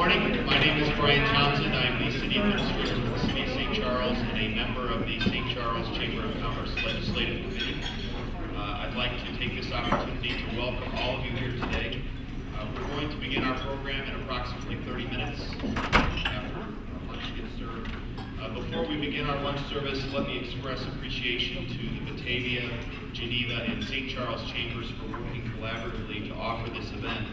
morning. My name is Brian Townsend. I'm the City Administrator for the City of St. Charles and a member of the St. Charles Chamber of Commerce Legislative Committee. I'd like to take this opportunity to welcome all of you here today. We're going to begin our program in approximately 30 minutes after lunch gets served. Before we begin our lunch service, let me express appreciation to the Batavia, Geneva, and St. Charles Chambers for working collaboratively to offer this event.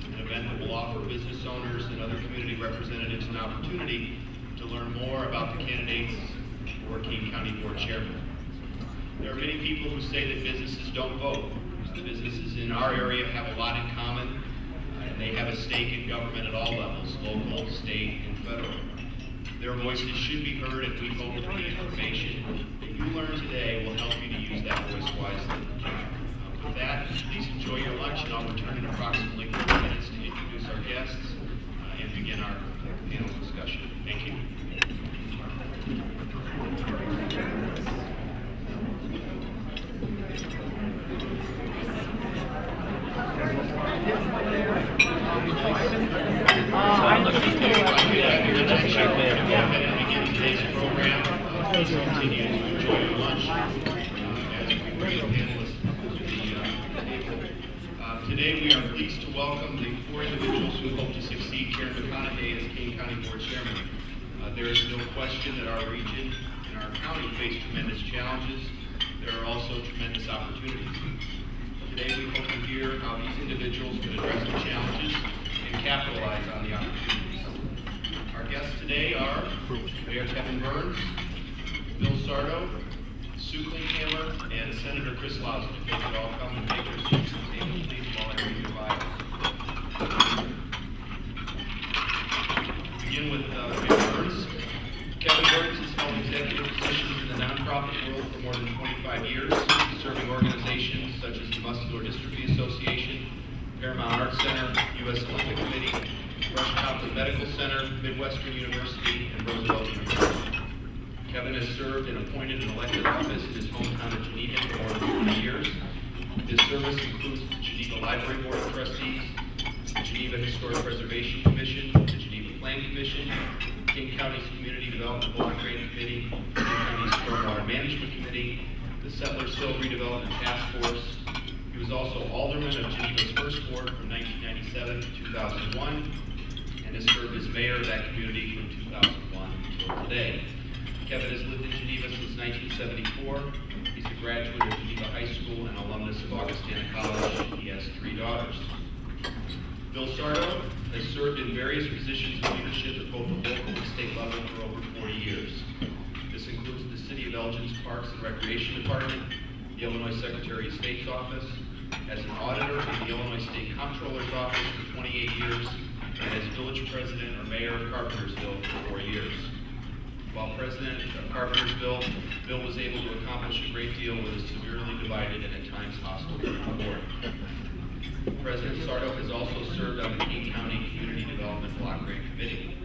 An event that will offer business owners and other community representatives an opportunity to learn more about the candidates for Kane County Board Chairman. There are many people who say that businesses don't vote. The businesses in our area have a lot in common, and they have a stake in government at all levels, local, state, and federal. Their voices should be heard, and we hope that the information that you learn today will help you to use that voice wisely. With that, please enjoy your lunch, and I'll return in approximately 30 minutes to introduce our guests and begin our panel discussion. Thank you. Begin today's program. Please continue to enjoy your lunch as we bring the panelists to the table. Today we are pleased to welcome the four individuals who hope to succeed Karen McConaughey as Kane County Board Chairman. There is no question that our region and our county face tremendous challenges. There are also tremendous opportunities. Today we hope to hear how these individuals can address the challenges and capitalize on the opportunities. Our guests today are Mayor Kevin Burns, Bill Sardo, Sue Klinkhammer, and Senator Chris Lawson. If they could all come and take their seats at the table, please, while I read your bios. Begin with Mayor Burns. Kevin Burns has held executive positions in the nonprofit world for more than 25 years, serving organizations such as the Muscular Dystrophy Association, Paramount Arts Center, U.S. Olympic Committee, Rush Compton Medical Center, Midwestern University, and Roosevelt University. Kevin has served in appointed and elected office in his hometown of Geneva for more than 40 years. His service includes the Geneva Library Board of Trustees, the Geneva Historic Preservation Commission, the Geneva Plan Commission, King County's Community Development Block Grant Committee, King County's Stormwater Management Committee, the Settlers Hill Redevelopment Task Force. He was also alderman of Geneva's first ward from 1997 to 2001, and has served as mayor of that community from 2001 until today. Kevin has lived in Geneva since 1974. He's a graduate of Geneva High School and alumnus of Augustana College. He has 3 daughters. Bill Sardo has served in various positions of leadership at both the local and state level for over 40 years. This includes the City of Elgin's Parks and Recreation Department, the Illinois Secretary of State's office, as an auditor in the Illinois State Comptroller's office for 28 years, and as village president or mayor of Carpentersville for 4 years. While president of Carpentersville, Bill was able to accomplish a great deal with a severely divided and at times hostile board. President Sardo has also served on the King County Community Development Block Grant Committee.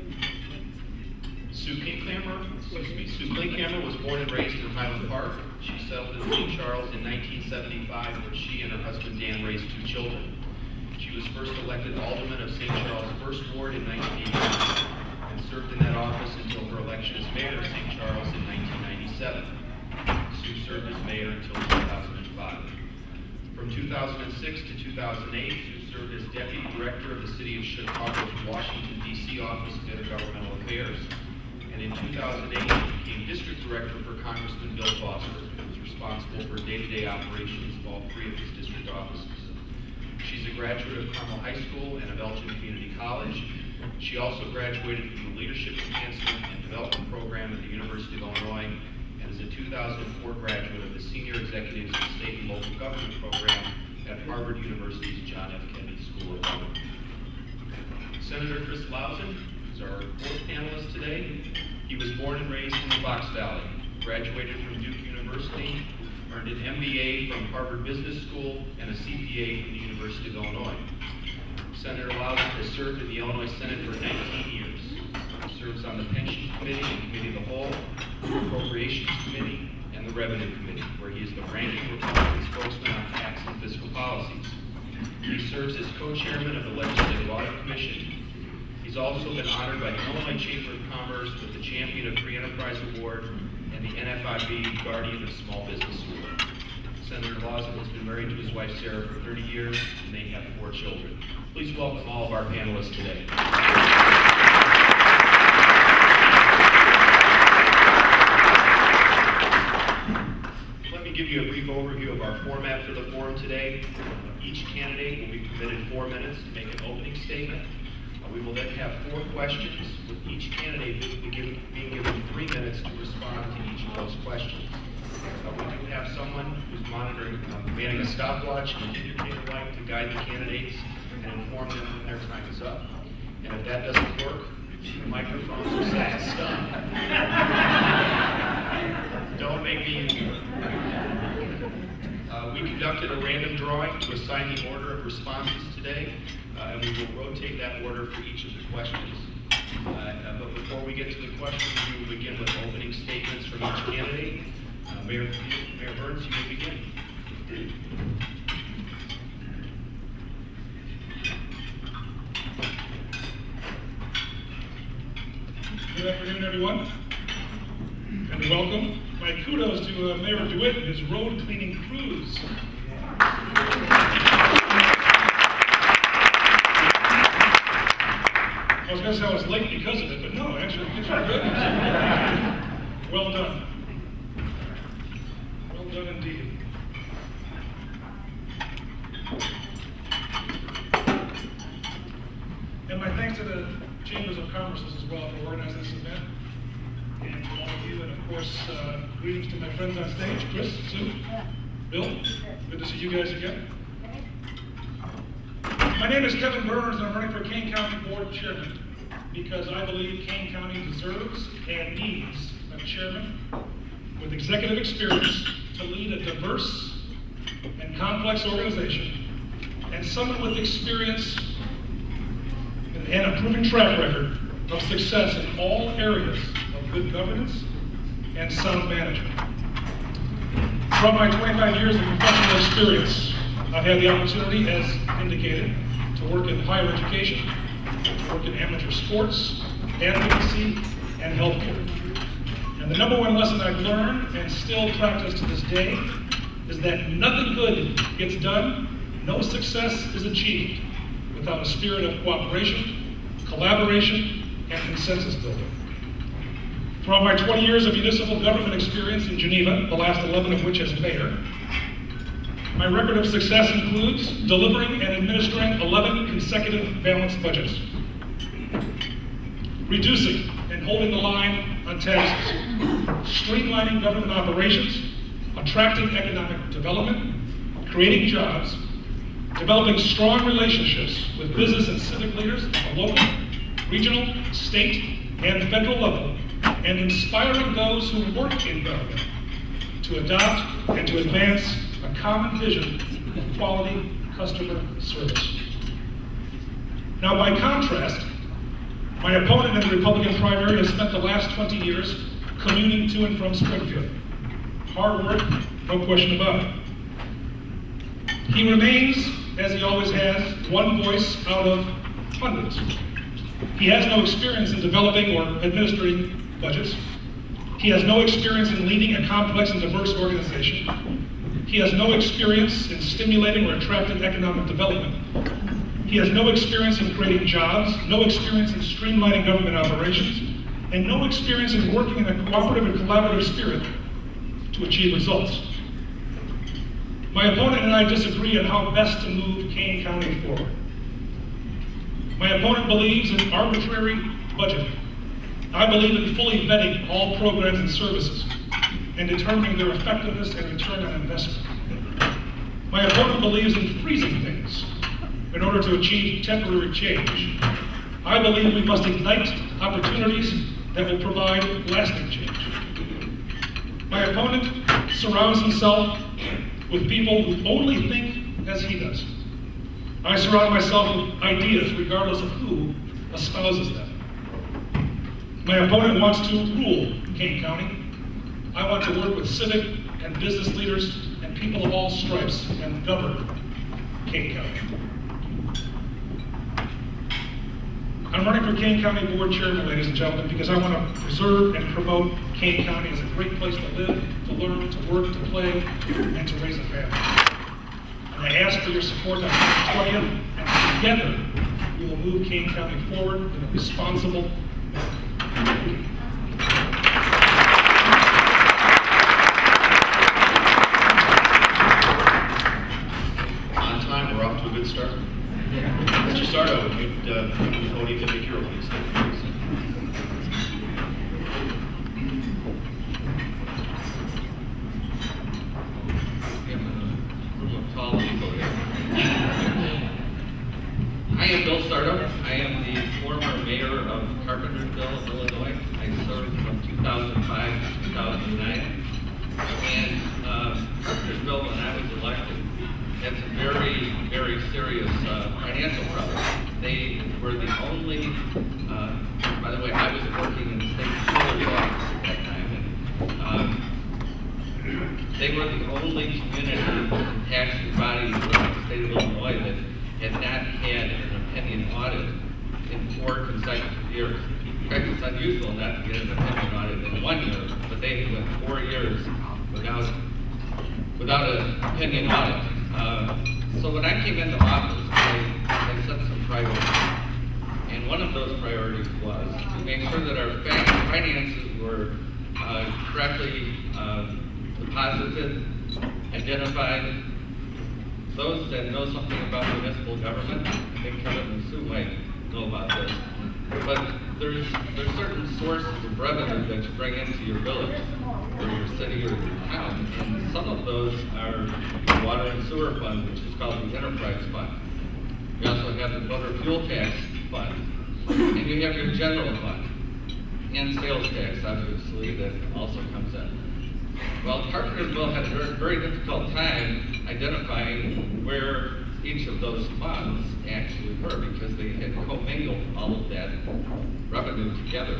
Sue Klinkhammer was born and raised in Highland Park. She settled in St. Charles in 1975, where she and her husband Dan raised 2 children. She was first elected alderman of St. Charles' First Ward in 1989 and served in that office until her election as mayor of St. Charles in 1997. Sue served as mayor until 2005. From 2006 to 2008, Sue served as deputy director of the City of Chicago's Washington, D.C. Office of Intergovernmental Affairs. And in 2008, she became district director for Congressman Bill Foster, who was responsible for day-to-day operations of all 3 of his district offices. She's a graduate of Carmel High School and of Elgin Community College. She also graduated from the Leadership Enhancement and Development Program at the University of Illinois and is a 2004 graduate of the Senior Executives in State and Local Government Program at Harvard University's John F. Kennedy School of Government. Senator Chris Lawson is our 4th panelist today. He was born and raised in the Fox Valley, graduated from Duke University, earned an MBA from Harvard Business School, and a CPA from the University of Illinois. Senator Lawson has served in the Illinois Senate for 19 years. He serves on the Pensions Committee, the Committee of the Whole, the Appropriations Committee, and the Revenue Committee, where he is the ranking Republican spokesman on tax and fiscal policies. He serves as co-chairman of the Legislative Audit Commission. He's also been honored by the Illinois Chamber of Commerce with the Champion of Free Enterprise Award and the NFIB Guardian of Small Business Award. Senator Lawson has been married to his wife Sarah for 30 years, and they have 4 children. Please welcome all of our panelists today. Let me give you a brief overview of our format for the forum today. Each candidate will be permitted 4 minutes to make an opening statement. We will then have 4 questions, with each candidate being given 3 minutes to respond to each of those questions. We do have someone who's monitoring, manning a stopwatch and an indicator light to guide the candidates and inform them when their time is up. And if that doesn't work, the microphones are set to stop. Don't make me use it. We conducted a random drawing to assign the order of responses today, and we will rotate that order for each of the questions. But before we get to the questions, we will begin with opening statements from each candidate. Mayor Burns, you may begin. Good afternoon, everyone, and welcome. My kudos to Mayor DeWitt and his road cleaning crews. I was going to say I was late because of it, but no, actually, it's good. Well done. Well done indeed. And my thanks to the Chambers of Commerce as well for organizing this event. And to all of you, and of course, greetings to my friends on stage, Chris, Sue, Bill. Good to see you guys again. My name is Kevin Burns, and I'm running for Kane County Board Chairman because I believe Kane County deserves and needs a chairman with executive experience to lead a diverse and complex organization, and someone with experience and a proven track record of success in all areas of good governance and sound management. From my 25 years of professional experience, I've had the opportunity, as indicated, to work in higher education, work in amateur sports, advocacy, and healthcare. And the number one lesson I've learned and still practice to this day is that nothing good gets done, no success is achieved without a spirit of cooperation, collaboration, and consensus building. Throughout my 20 years of municipal government experience in Geneva, the last 11 of which as mayor, my record of success includes delivering and administering 11 consecutive balanced budgets, reducing and holding the line on taxes, streamlining government operations, attracting economic development, creating jobs, developing strong relationships with business and civic leaders at the local, regional, state, and federal level, and inspiring those who work in government to adopt and to advance a common vision of quality customer service. Now, by contrast, my opponent in the Republican primary has spent the last 20 years commuting to and from Springfield. Hard work, no question about it. He remains, as he always has, one voice out of hundreds. He has no experience in developing or administering budgets. He has no experience in leading a complex and diverse organization. He has no experience in stimulating or attracting economic development. He has no experience in creating jobs, no experience in streamlining government operations, and no experience in working in a cooperative and collaborative spirit to achieve results. My opponent and I disagree on how best to move Kane County forward. My opponent believes in arbitrary budgeting. I believe in fully vetting all programs and services and determining their effectiveness and return on investment. My opponent believes in freezing things in order to achieve temporary change. I believe we must ignite opportunities that will provide lasting change. My opponent surrounds himself with people who only think as he does. I surround myself with ideas regardless of who espouses them. My opponent wants to rule Kane County. I want to work with civic and business leaders and people of all stripes and govern Kane County. I'm running for Kane County Board Chairman, ladies and gentlemen, because I want to preserve and promote Kane County as a great place to live, to learn, to work, to play, and to raise a family. And I ask for your support on March 20th, and together we will move Kane County forward in a responsible manner. On time, we're off to a good start. Mr. Sardo, if you'd the podium to make your opening statement, please. Tall people here. I am Bill Sardo. I am the former mayor of Carpentersville, Illinois. I served from 2005 to 2009. And Carpentersville, when I was elected, had some very, very serious financial problems. They were the only, by the way, I was working in the state utility office at that time. And they were the only community taxing body in the state of Illinois that had not had an opinion audit in 4 consecutive years. In fact, it's unusual not to get an opinion audit in 1 year, but they went 4 years without an opinion audit. So when I came into office, I set some priorities. And one of those priorities was to make sure that our finances were correctly deposited, identified. Those that know something about municipal government, I think Kevin and Sue might know about this, but there's certain sources of revenue that you bring into your village, or your city, or your town, and some of those are the water and sewer fund, which is called the enterprise fund. You also have the motor fuel tax fund, and you have your general fund, and sales tax, obviously, that also comes in. Well, Carpentersville had a very difficult time identifying where each of those funds actually were, because they had commingled all of that revenue together.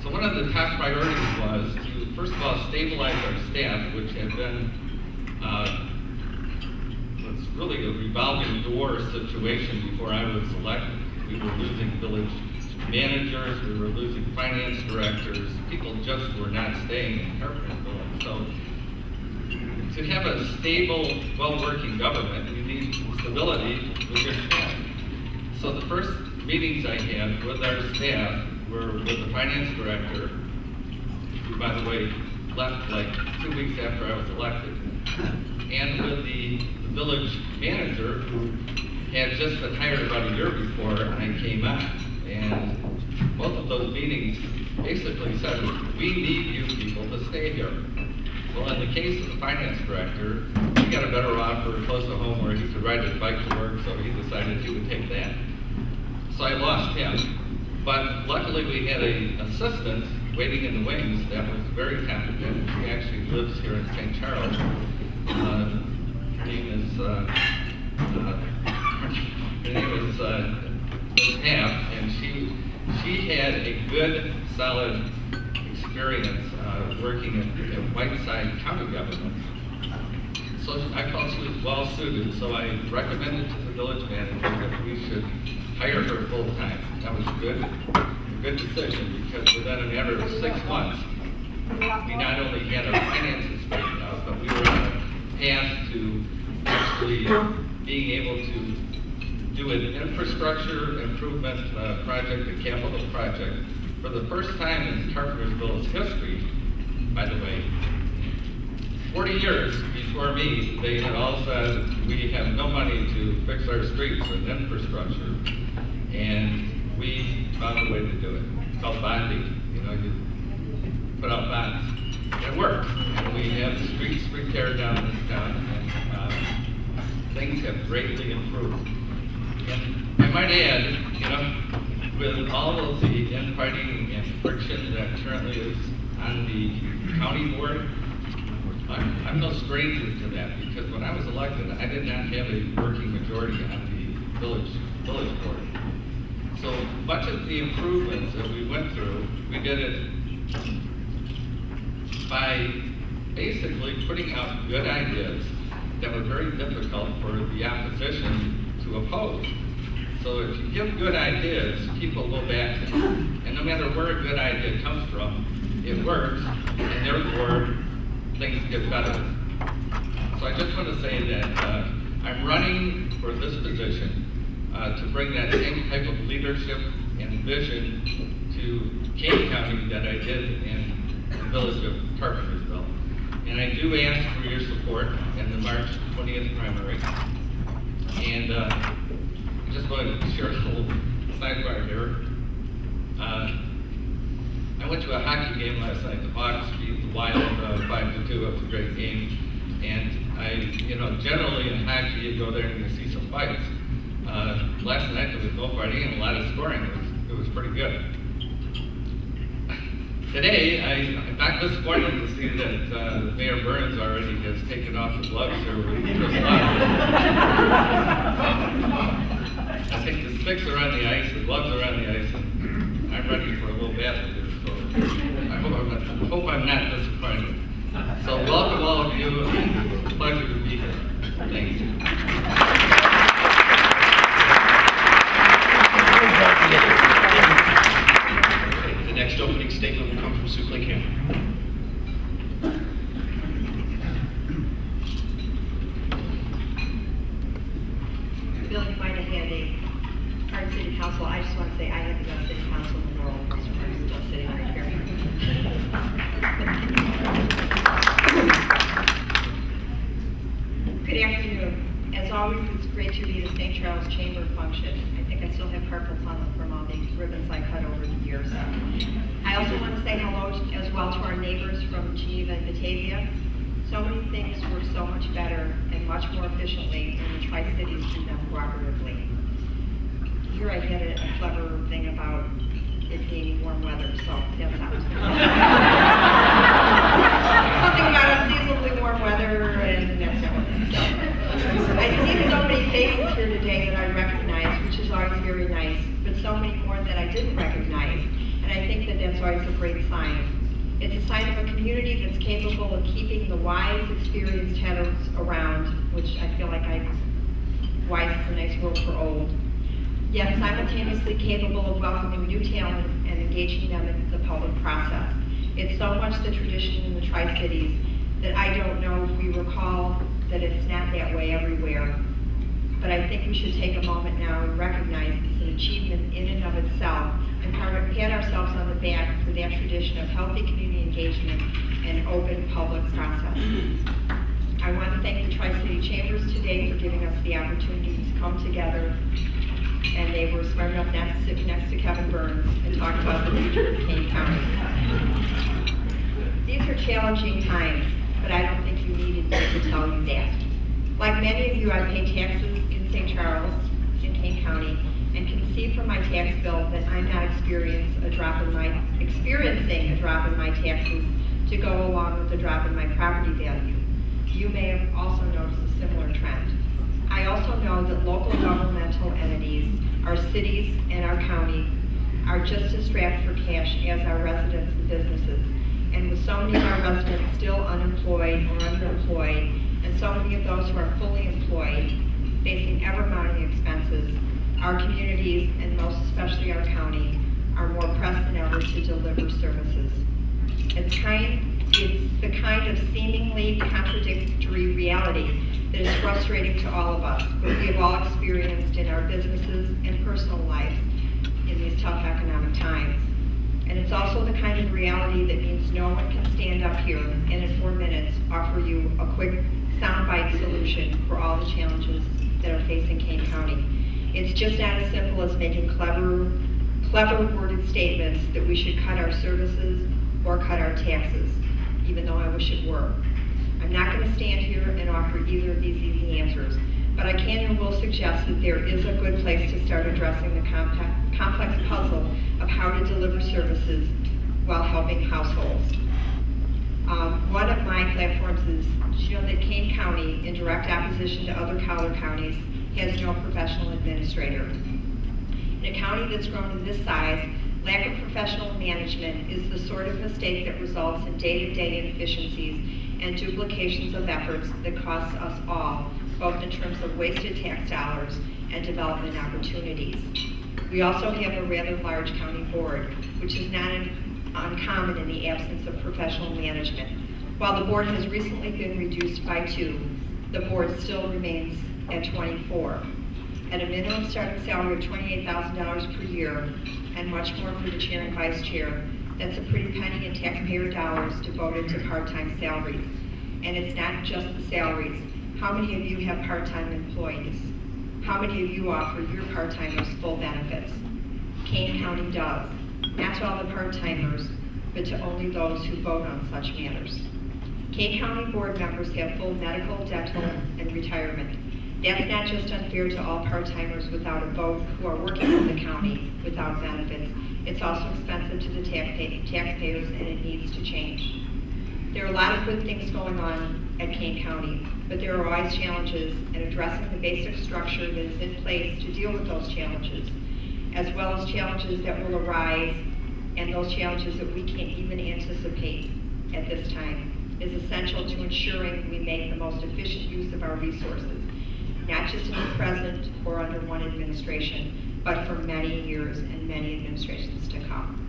So one of the top priorities was to, first of all, stabilize our staff, which had been was really a revolving door situation before I was elected. We were losing village managers, we were losing finance directors, people just were not staying in Carpentersville. So to have a stable, well-working government, you need stability with your staff. So the first meetings I had with our staff were with the finance director, who, by the way, left like 2 weeks after I was elected, and with the village manager, who had just been hired about a year before I came on. And both of those meetings basically said, we need you people to stay here. Well, in the case of the finance director, he got a better offer close to home where he could ride his bike to work, so he decided he would take that. So I lost him. But luckily we had an assistant waiting in the wings that was very competent. She actually lives here in St. Charles. Her name is Ms. Happ, and she had a good, solid experience working in Whiteside County government. So I felt she was well suited, so I recommended to the village manager that we should hire her full time. That was a good decision, because within a matter of 6 months, we not only had our finances straightened out, but we were on a path to actually being able to do an infrastructure improvement project, a capital project. For the first time in Carpentersville's history, by the way, 40 years before me, they had all said, we have no money to fix our streets and infrastructure, and we found a way to do it. It's called bonding. You know, you put out bonds. And it worked. And we have streets repaired down in this town, and things have greatly improved. And I might add, you know, with all of the infighting and friction that currently is on the county board, I'm no stranger to that, because when I was elected, I did not have a working majority on the village board. So much of the improvements that we went through, we did it by basically putting out good ideas that were very difficult for the opposition to oppose. So if you give good ideas, people go back to them. And no matter where a good idea comes from, it works, and therefore things get better. So I just want to say that I'm running for this position to bring that same type of leadership and vision to Kane County that I did in the village of Carpentersville. And I do ask for your support in the March 20th primary. And I just wanted to share a little sidebar here. I went to a hockey game last night. The Hawks beat the Wild 5-2. It was a great game. And generally in hockey, you go there and you see some fights. Last night there was no fighting and a lot of scoring. It was pretty good. Today, I'm not disappointed to see that Mayor Burns already has taken off the gloves here with Chris Lott. I think the sticks are on the ice, the gloves are on the ice, and I'm ready for a little battle here. So I hope I'm not disappointed. So welcome all of you. It's a pleasure to be here. Thank you. The next opening statement will come from Sue Kane. Bill, you might have had a hard city council. I just want to say I have the best city council in the world. Mr. Burns is still sitting right here. Good afternoon. As always, it's great to be at the St. Charles Chamber function. I think I still have carpets on them from all the ribbons I cut over the years. I also want to say hello as well to our neighbors from Geneva and Batavia. So many things work so much better and much more efficiently when the Tri-Cities do them cooperatively. Here I had a clever thing about it being warm weather, so that's out. Something about unseasonably warm weather and that's out. So, I see so many faces here today that I recognize, which is always very nice, but so many more that I didn't recognize. And I think that that's always a great sign. It's a sign of a community that's capable of keeping the wise, experienced heads around, which I feel like wise is a nice word for old, yet simultaneously capable of welcoming new talent and engaging them in the public process. It's so much the tradition in the Tri-Cities that I don't know if we recall that it's not that way everywhere. But I think we should take a moment now and recognize it's an achievement in and of itself and pat ourselves on the back for that tradition of healthy community engagement and open public process. I want to thank the Tri-City Chambers today for giving us the opportunity to come together, and they were smart enough not to sit next to Kevin Burns and talk about the future of Kane County. These are challenging times, but I don't think you needed me to tell you that. Like many of you, I pay taxes in St. Charles, in Kane County, and can see from my tax bill that I'm not experiencing a drop in my taxes to go along with the drop in my property value. You may have also noticed a similar trend. I also know that local governmental entities, our cities and our county, are just as strapped for cash as our residents and businesses. And with so many of our residents still unemployed or underemployed, and so many of those who are fully employed, facing ever-mounting expenses, our communities, and most especially our county, are more pressed than ever to deliver services. It's the kind of seemingly contradictory reality that is frustrating to all of us, but we have all experienced in our businesses and personal lives in these tough economic times. And it's also the kind of reality that means no one can stand up here and in 4 minutes offer you a quick soundbite solution for all the challenges that are facing Kane County. It's just not as simple as making clever worded statements that we should cut our services or cut our taxes, even though I wish it were. I'm not going to stand here and offer either of these easy answers, but I can and will suggest that there is a good place to start addressing the complex puzzle of how to deliver services while helping households. One of my platforms is, you know, that Kane County, in direct opposition to other collar counties, has no professional administrator. In a county that's grown to this size, lack of professional management is the sort of mistake that results in day-to-day inefficiencies and duplications of efforts that costs us all, both in terms of wasted tax dollars and development opportunities. We also have a rather large county board, which is not uncommon in the absence of professional management. While the board has recently been reduced by 2, the board still remains at 24. At a minimum starting salary of $28,000 per year, and much more for the chair and vice chair, that's a pretty penny in taxpayer dollars devoted to part-time salaries. And it's not just the salaries. How many of you have part-time employees? How many of you offer your part-timers full benefits? Kane County does. Not to all the part-timers, but to only those who vote on such matters. Kane County board members have full medical, dental, and retirement. That's not just unfair to all part-timers without a vote who are working for the county without benefits. It's also expensive to the taxpayers, and it needs to change. There are a lot of good things going on at Kane County, but there are always challenges, and addressing the basic structure that is in place to deal with those challenges, as well as challenges that will arise and those challenges that we can't even anticipate at this time, is essential to ensuring we make the most efficient use of our resources, not just in the present or under one administration, but for many years and many administrations to come.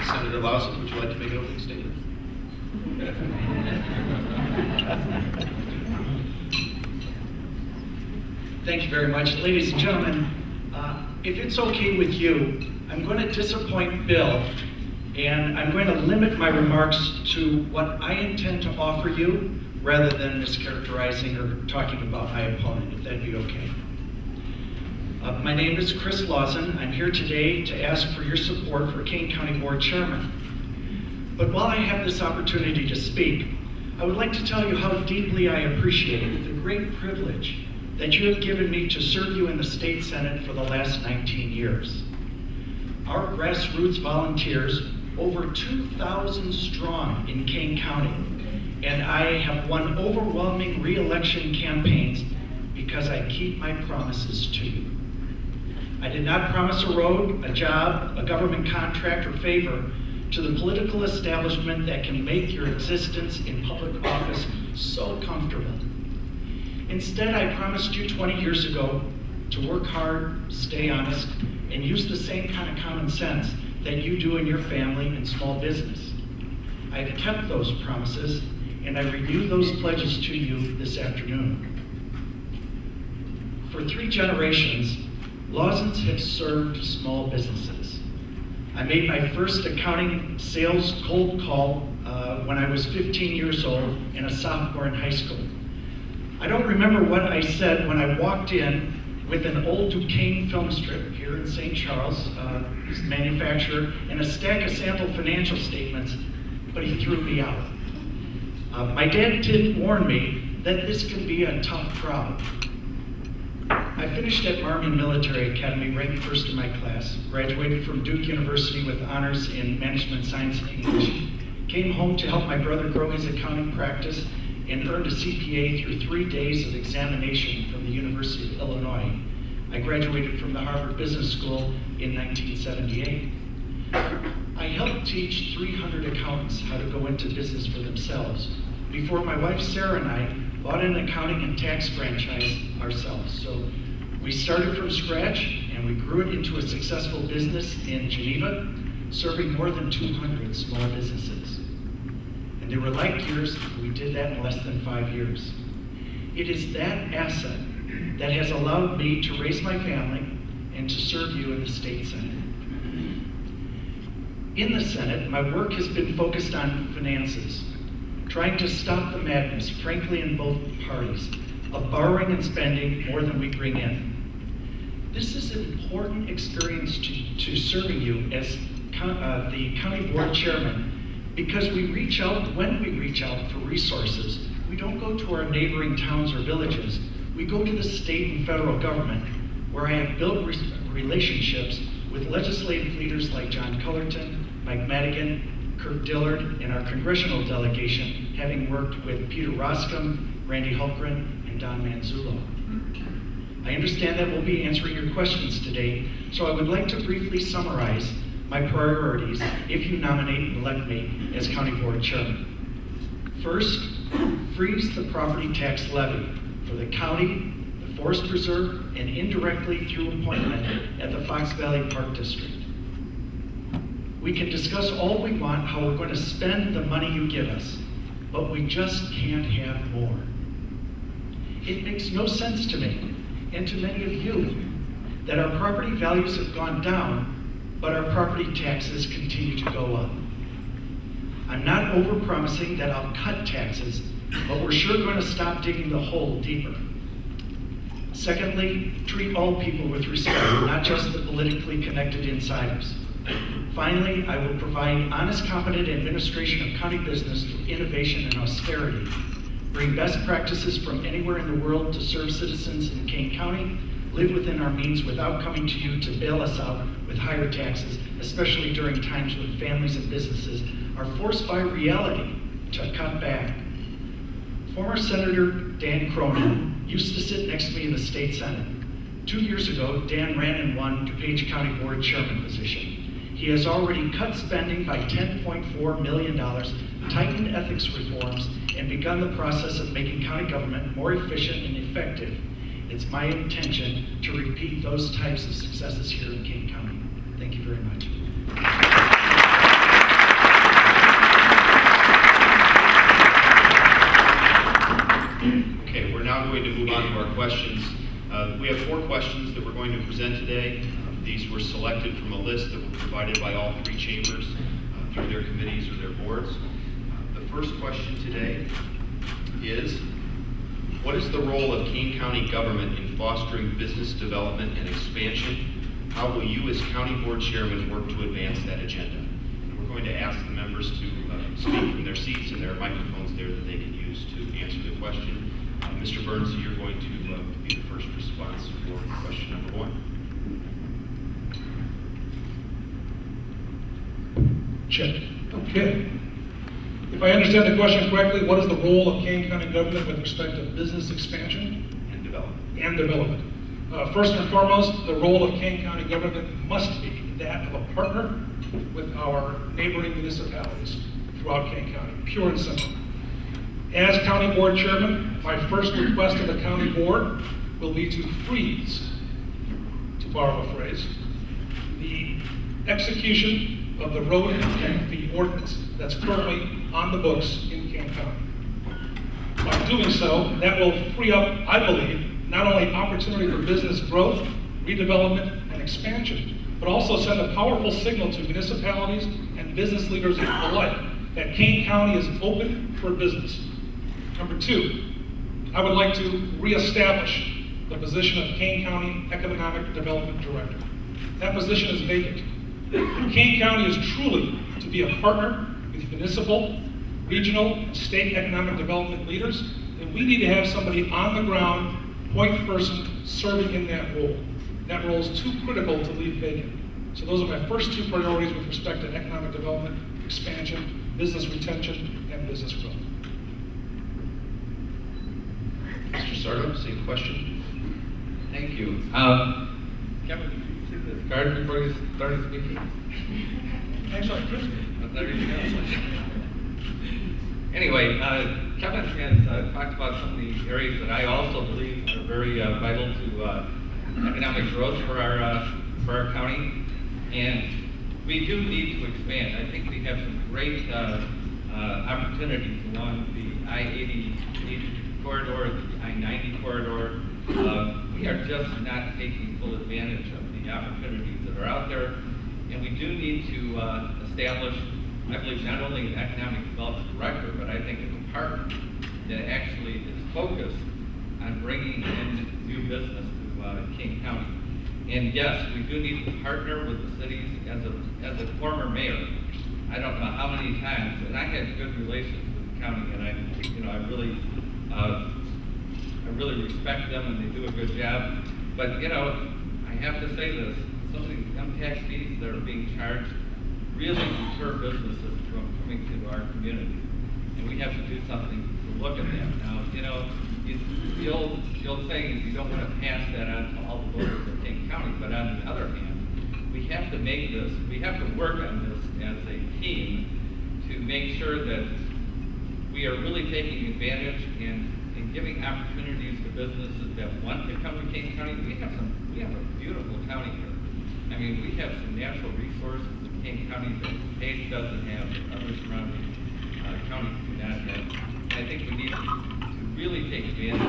Senator Lawson, would you like to make an opening statement? Thank you very much. Ladies and gentlemen, if it's okay with you, I'm going to disappoint Bill, and I'm going to limit my remarks to what I intend to offer you rather than mischaracterizing or talking about my opponent, if that'd be okay. My name is Chris Lawson. I'm here today to ask for your support for Kane County Board Chairman. But while I have this opportunity to speak, I would like to tell you how deeply I appreciate the great privilege that you have given me to serve you in the State Senate for the last 19 years. Our grassroots volunteers, over 2,000 strong in Kane County, and I have won overwhelming re-election campaigns because I keep my promises to you. I did not promise a road, a job, a government contract, or favor to the political establishment that can make your existence in public office so comfortable. Instead, I promised you 20 years ago to work hard, stay honest, and use the same kind of common sense that you do in your family and small business. I've kept those promises, and I renew those pledges to you this afternoon. For 3 generations, Lawsons have served small businesses. I made my first accounting sales cold call when I was 15 years old and a sophomore in high school. I don't remember what I said when I walked in with an old Duquesne film strip here in St. Charles, his manufacturer, and a stack of sample financial statements, but he threw me out. My dad did warn me that this can be a tough crowd. I finished at Marmion Military Academy, ranked first in my class, graduated from Duke University with honors in management science and English, came home to help my brother grow his accounting practice, and earned a CPA through 3 days of examination from the University of Illinois. I graduated from the Harvard Business School in 1978. I helped teach 300 accountants how to go into business for themselves before my wife Sarah and I bought an accounting and tax franchise ourselves. So we started from scratch and we grew it into a successful business in Geneva, serving more than 200 small businesses. And they were like yours, we did that in less than 5 years. It is that asset that has allowed me to raise my family and to serve you in the State Senate. In the Senate, my work has been focused on finances, trying to stop the madness, frankly, in both parties, of borrowing and spending more than we bring in. This is an important experience to serving you as the county board chairman, because we reach out, when we reach out for resources, we don't go to our neighboring towns or villages. We go to the state and federal government, where I have built relationships with legislative leaders like John Cullerton, Mike Madigan, Kirk Dillard, and our congressional delegation, having worked with Peter Roscom, Randy Hultgren, and Don Manzullo. I understand that we'll be answering your questions today, so I would like to briefly summarize my priorities if you nominate and elect me as County Board Chairman. First, freeze the property tax levy for the county, the Forest Preserve, and indirectly through appointment at the Fox Valley Park District. We can discuss all we want how we're going to spend the money you give us, but we just can't have more. It makes no sense to me, and to many of you, that our property values have gone down, but our property taxes continue to go up. I'm not overpromising that I'll cut taxes, but we're sure going to stop digging the hole deeper. Secondly, treat all people with respect, not just the politically connected insiders. Finally, I will provide honest, competent administration of county business through innovation and austerity, bring best practices from anywhere in the world to serve citizens in Kane County, live within our means without coming to you to bail us out with higher taxes, especially during times when families and businesses are forced by reality to cut back. Former Senator Dan Cronin used to sit next to me in the state Senate. 2 years ago, Dan ran and won DuPage County Board Chairman position. He has already cut spending by $10.4 million, tightened ethics reforms, and begun the process of making county government more efficient and effective. It's my intention to repeat those types of successes here in Kane County. Thank you very much. Okay, we're now going to move on to our questions. We have 4 questions that we're going to present today. These were selected from a list that was provided by all 3 chambers through their committees or their boards. The first question today is, what is the role of Kane County government in fostering business development and expansion? How will you as County Board Chairman work to advance that agenda? We're going to ask the members to speak from their seats, and there are microphones there that they can use to answer the question. Mr. Burns, you're going to be the first response for question number 1. Check. Okay. If I understand the question correctly, what is the role of Kane County government with respect to business expansion And development. and development? First and foremost, the role of Kane County government must be that of a partner with our neighboring municipalities throughout Kane County, pure and simple. As County Board Chairman, my first request of the County Board will be to freeze, to borrow a phrase, the execution of the road impact fee ordinance that's currently on the books in Kane County. By doing so, that will free up, I believe, not only opportunity for business growth, redevelopment, and expansion, but also send a powerful signal to municipalities and business leaders alike that Kane County is open for business. Number 2, I would like to reestablish the position of Kane County Economic Development Director. That position is vacant. If Kane County is truly to be a partner with municipal, regional, and state economic development leaders, then we need to have somebody on the ground, point person, serving in that role. That role is too critical to leave vacant. So those are my first 2 priorities with respect to economic development, expansion, business retention, and business growth. Mr. Sardo, same question. Thank you. Kevin, did you see this card before you started speaking? Actually, Chris. Oh, there you go. Anyway, Kevin has talked about some of the areas that I also believe are very vital to economic growth for our county, and we do need to expand. I think we have some great opportunities along the I-80 corridor, the I-90 corridor. We are just not taking full advantage of the opportunities that are out there, and we do need to establish, I believe, not only an economic development director, but I think a department that actually is focused on bringing in new business to King County. And yes, we do need to partner with the cities. As a former mayor, I don't know how many times, and I had good relations with the county, and I really respect them, and they do a good job. But I have to say this: some of these tax fees that are being charged really deter businesses from coming to our community, and we have to do something to look at that. Now, the old saying is you don't want to pass that on to all the voters of King County, but on the other hand, we have to to make this, we have to work on this as a team to make sure that we are really taking advantage and giving opportunities to businesses that want to come to Kane County. We have a beautiful county here. I mean, we have some natural resources in Kane County that Page doesn't have, that other surrounding counties do not have. And I think we need to really take advantage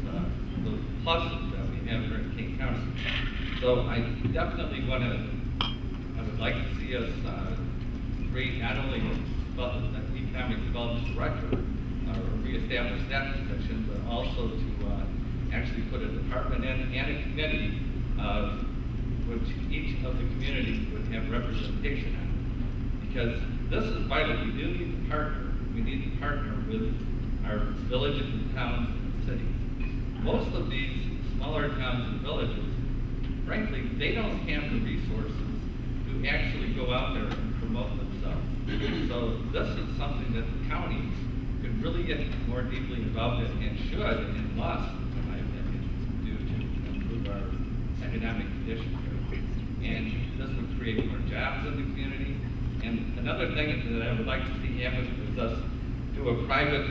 of those pluses that we have here in Kane County. So I definitely I would like to see us create not only an economic development director, or reestablish that position, but also to actually put a department and a committee, which each of the communities would have representation on. Because this is vital. We do need to partner. We need to partner with our villages and towns and cities. Most of these smaller towns and villages, frankly, they don't have the resources to actually go out there and promote themselves. So this is something that the county could really get more deeply involved in, and should and must, in my opinion, do to improve our economic condition here. And this would create more jobs in the community. And another thing that I would like to see happen is us do a private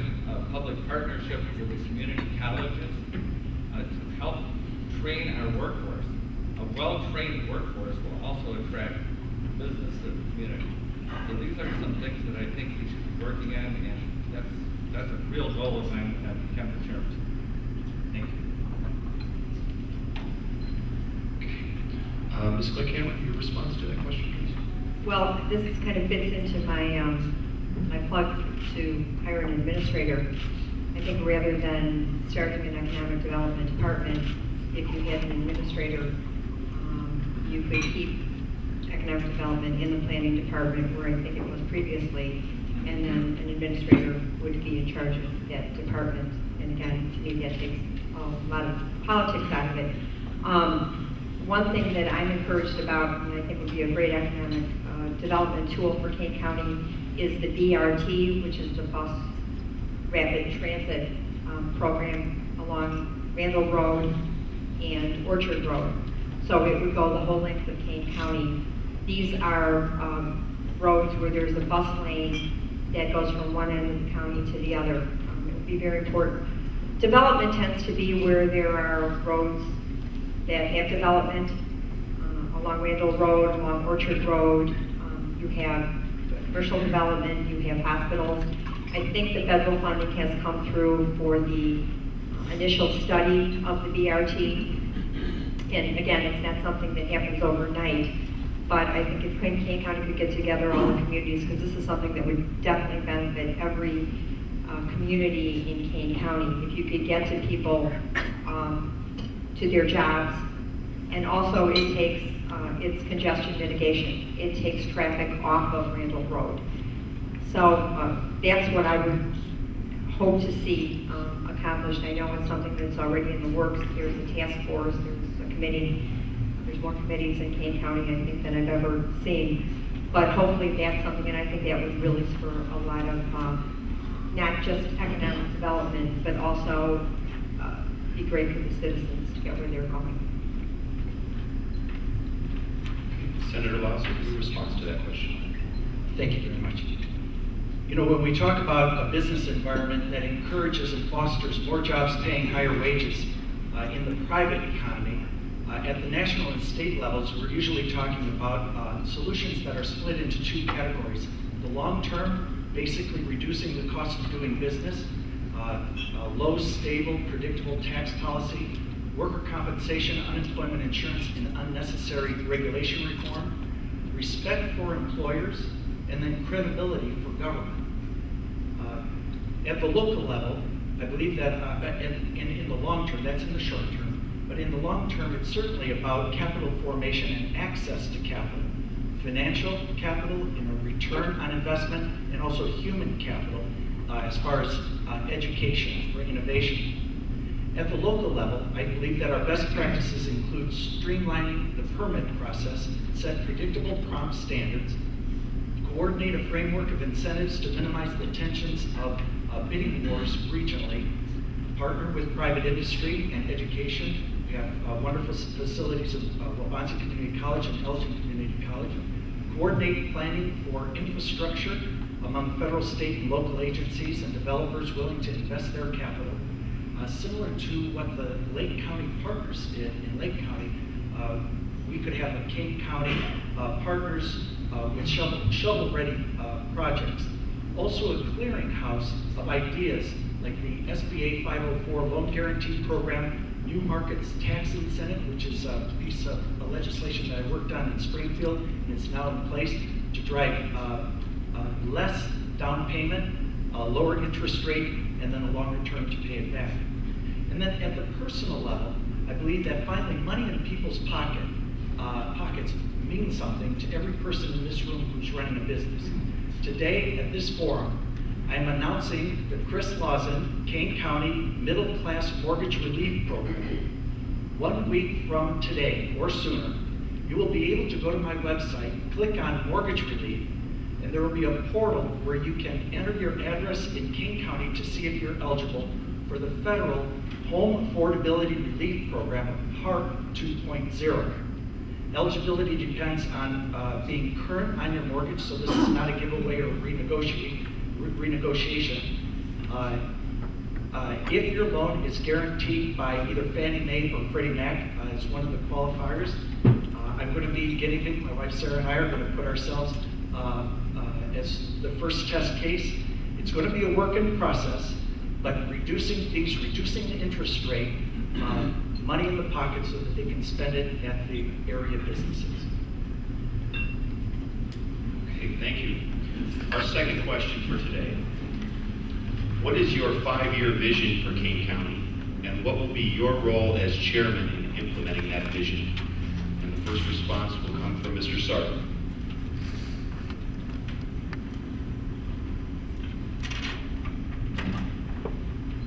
public partnership with the community colleges to help train our workforce. A well-trained workforce will also attract business to the community. So these are some things that I think we should be working on, and that's a real goal of mine when I become the chairman. Thank you. Ms. Clickhammer, your response to that question, please. Well, this kind of fits into my plug to hire an administrator. I think rather than starting an economic development department, if you had an administrator, you could keep economic development in the planning department where I think it was previously, and then an administrator would be in charge of that department. And again, to me, that takes a lot of politics out of it. One thing that I'm encouraged about, and I think would be a great economic development tool for Kane County, is the BRT, which is the bus rapid transit program along Randall Road and Orchard Road. So it would go the whole length of Kane County. These are roads where there's a bus lane that goes from one end of the county to the other. It would be very important. Development tends to be where there are roads that have development, along Randall Road, along Orchard Road. You have commercial development, you have hospitals. I think the federal funding has come through for the initial study of the BRT. And again, it's not something that happens overnight, but I think if Kane County could get together all the communities, because this is something that would definitely benefit every community in Kane County. If you could get to people to their jobs, and also it takes, it's congestion mitigation. It takes traffic off of Randall Road. So that's what I would hope to see accomplished. I know it's something that's already in the works. There's a task force, there's a committee. There's more committees in Kane County, I think, than I've ever seen. But hopefully that's something, and I think that would really spur a lot of not just economic development, but also be great for the citizens to get where they're going. Senator Louser, your response to that question. Thank you very much. You know, when we talk about a business environment that encourages and fosters more jobs paying higher wages in the private economy, at the national and state levels, we're usually talking about solutions that are split into two categories. The long term, basically reducing the cost of doing business, low, stable, predictable tax policy, worker compensation, unemployment insurance, and unnecessary regulation reform, respect for employers, and then credibility for government. At the local level, I believe that in the long term, that's in the short term, but in the long term, it's certainly about capital formation and access to capital, financial capital, return on investment, and also human capital as far as education for innovation. At the local level, I believe that our best practices include streamlining the permit process, set predictable prompt standards, coordinate a framework of incentives to minimize the tensions of bidding wars regionally, partner with private industry and education, We have wonderful facilities at Wabansie Community College and Elgin Community College. Coordinate planning for infrastructure among federal, state, and local agencies and developers willing to invest their capital. Similar to what the Lake County partners did in Lake County, we could have a Kane County partners with shovel-ready projects. Also a clearinghouse of ideas like the SBA 504 Loan Guarantee Program, New Markets Tax Incentive, which is a piece of legislation that I worked on in Springfield, and it's now in place to drive less down payment, a lower interest rate, and then a longer term to pay it back. And then at the personal level, I believe that finally money in people's pockets means something to every person in this room who's running a business. Today at this forum, I am announcing the Chris Lawson Kane County Middle Class Mortgage Relief Program. 1 week from today or sooner, you will be able to go to my website, click on Mortgage Relief, and there will be a portal where you can enter your address in Kane County to see if you're eligible for the federal Home Affordability Relief Program, Part 2.0. Eligibility depends on being current on your mortgage, so this is not a giveaway or renegotiation. If your loan is guaranteed by either Fannie Mae or Freddie Mac as one of the qualifiers, I'm going to be getting it. My wife Sarah and I are going to put ourselves as the first test case. It's going to be a work in process, but reducing fees, reducing the interest rate, money in the pocket so that they can spend it at the area businesses. Okay, thank you. Our second question for today. What is your 5-year vision for Kane County? And what will be your role as chairman in implementing that vision? And the first response will come from Mr. Sarver.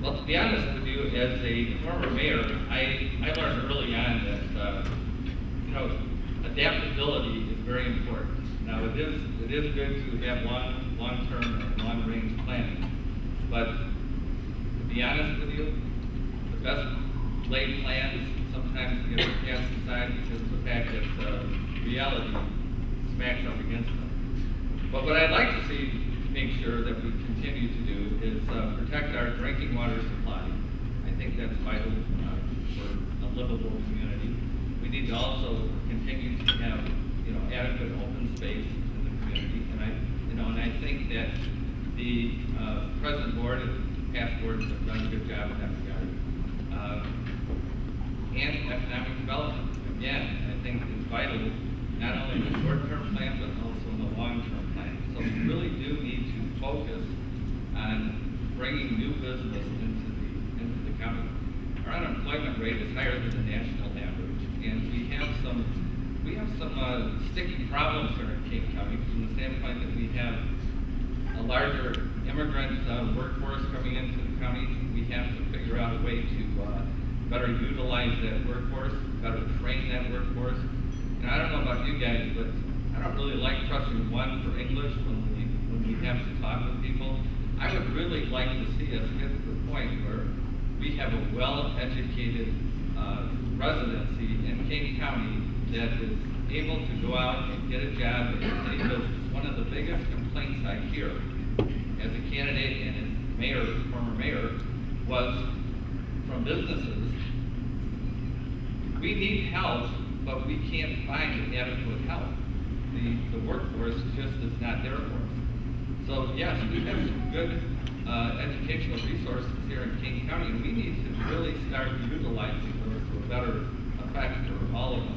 Well, to be honest with you, as a former mayor, I learned early on that adaptability is very important. Now, it is good to have long-term and long-range planning, but to be honest with you, the best laid plans sometimes get cast aside because of the fact that reality smacks up against them. But what I'd like to see to make sure that we continue to do is protect our drinking water supply. I think that's vital for a livable community. We need to also continue to have adequate open space in the community, and I think that the present board and past boards have done a good job in that regard. And economic development. Again, I think it's vital not only in the short-term plan but also in the long-term plan. So we really do need to focus on bringing new business into the county. Our unemployment rate is higher than the national average, and we have some sticky problems here in Kane County from the standpoint that we have a larger immigrant workforce coming into the county. We have to figure out a way to better utilize that workforce, better train that workforce. And I don't know about you guys, but I don't really like trusting one for English when we have to talk with people. I would really like to see us get to the point where we have a well-educated residency in Kane County that is able to go out and get a job in any business. One of the biggest complaints I hear as a candidate and as former mayor, was from businesses. We need help, but we can't find adequate help. The workforce just is not there for us. So yes, we have some good educational resources here in Kane County, and we need to really start utilizing those to a better effect for all of us.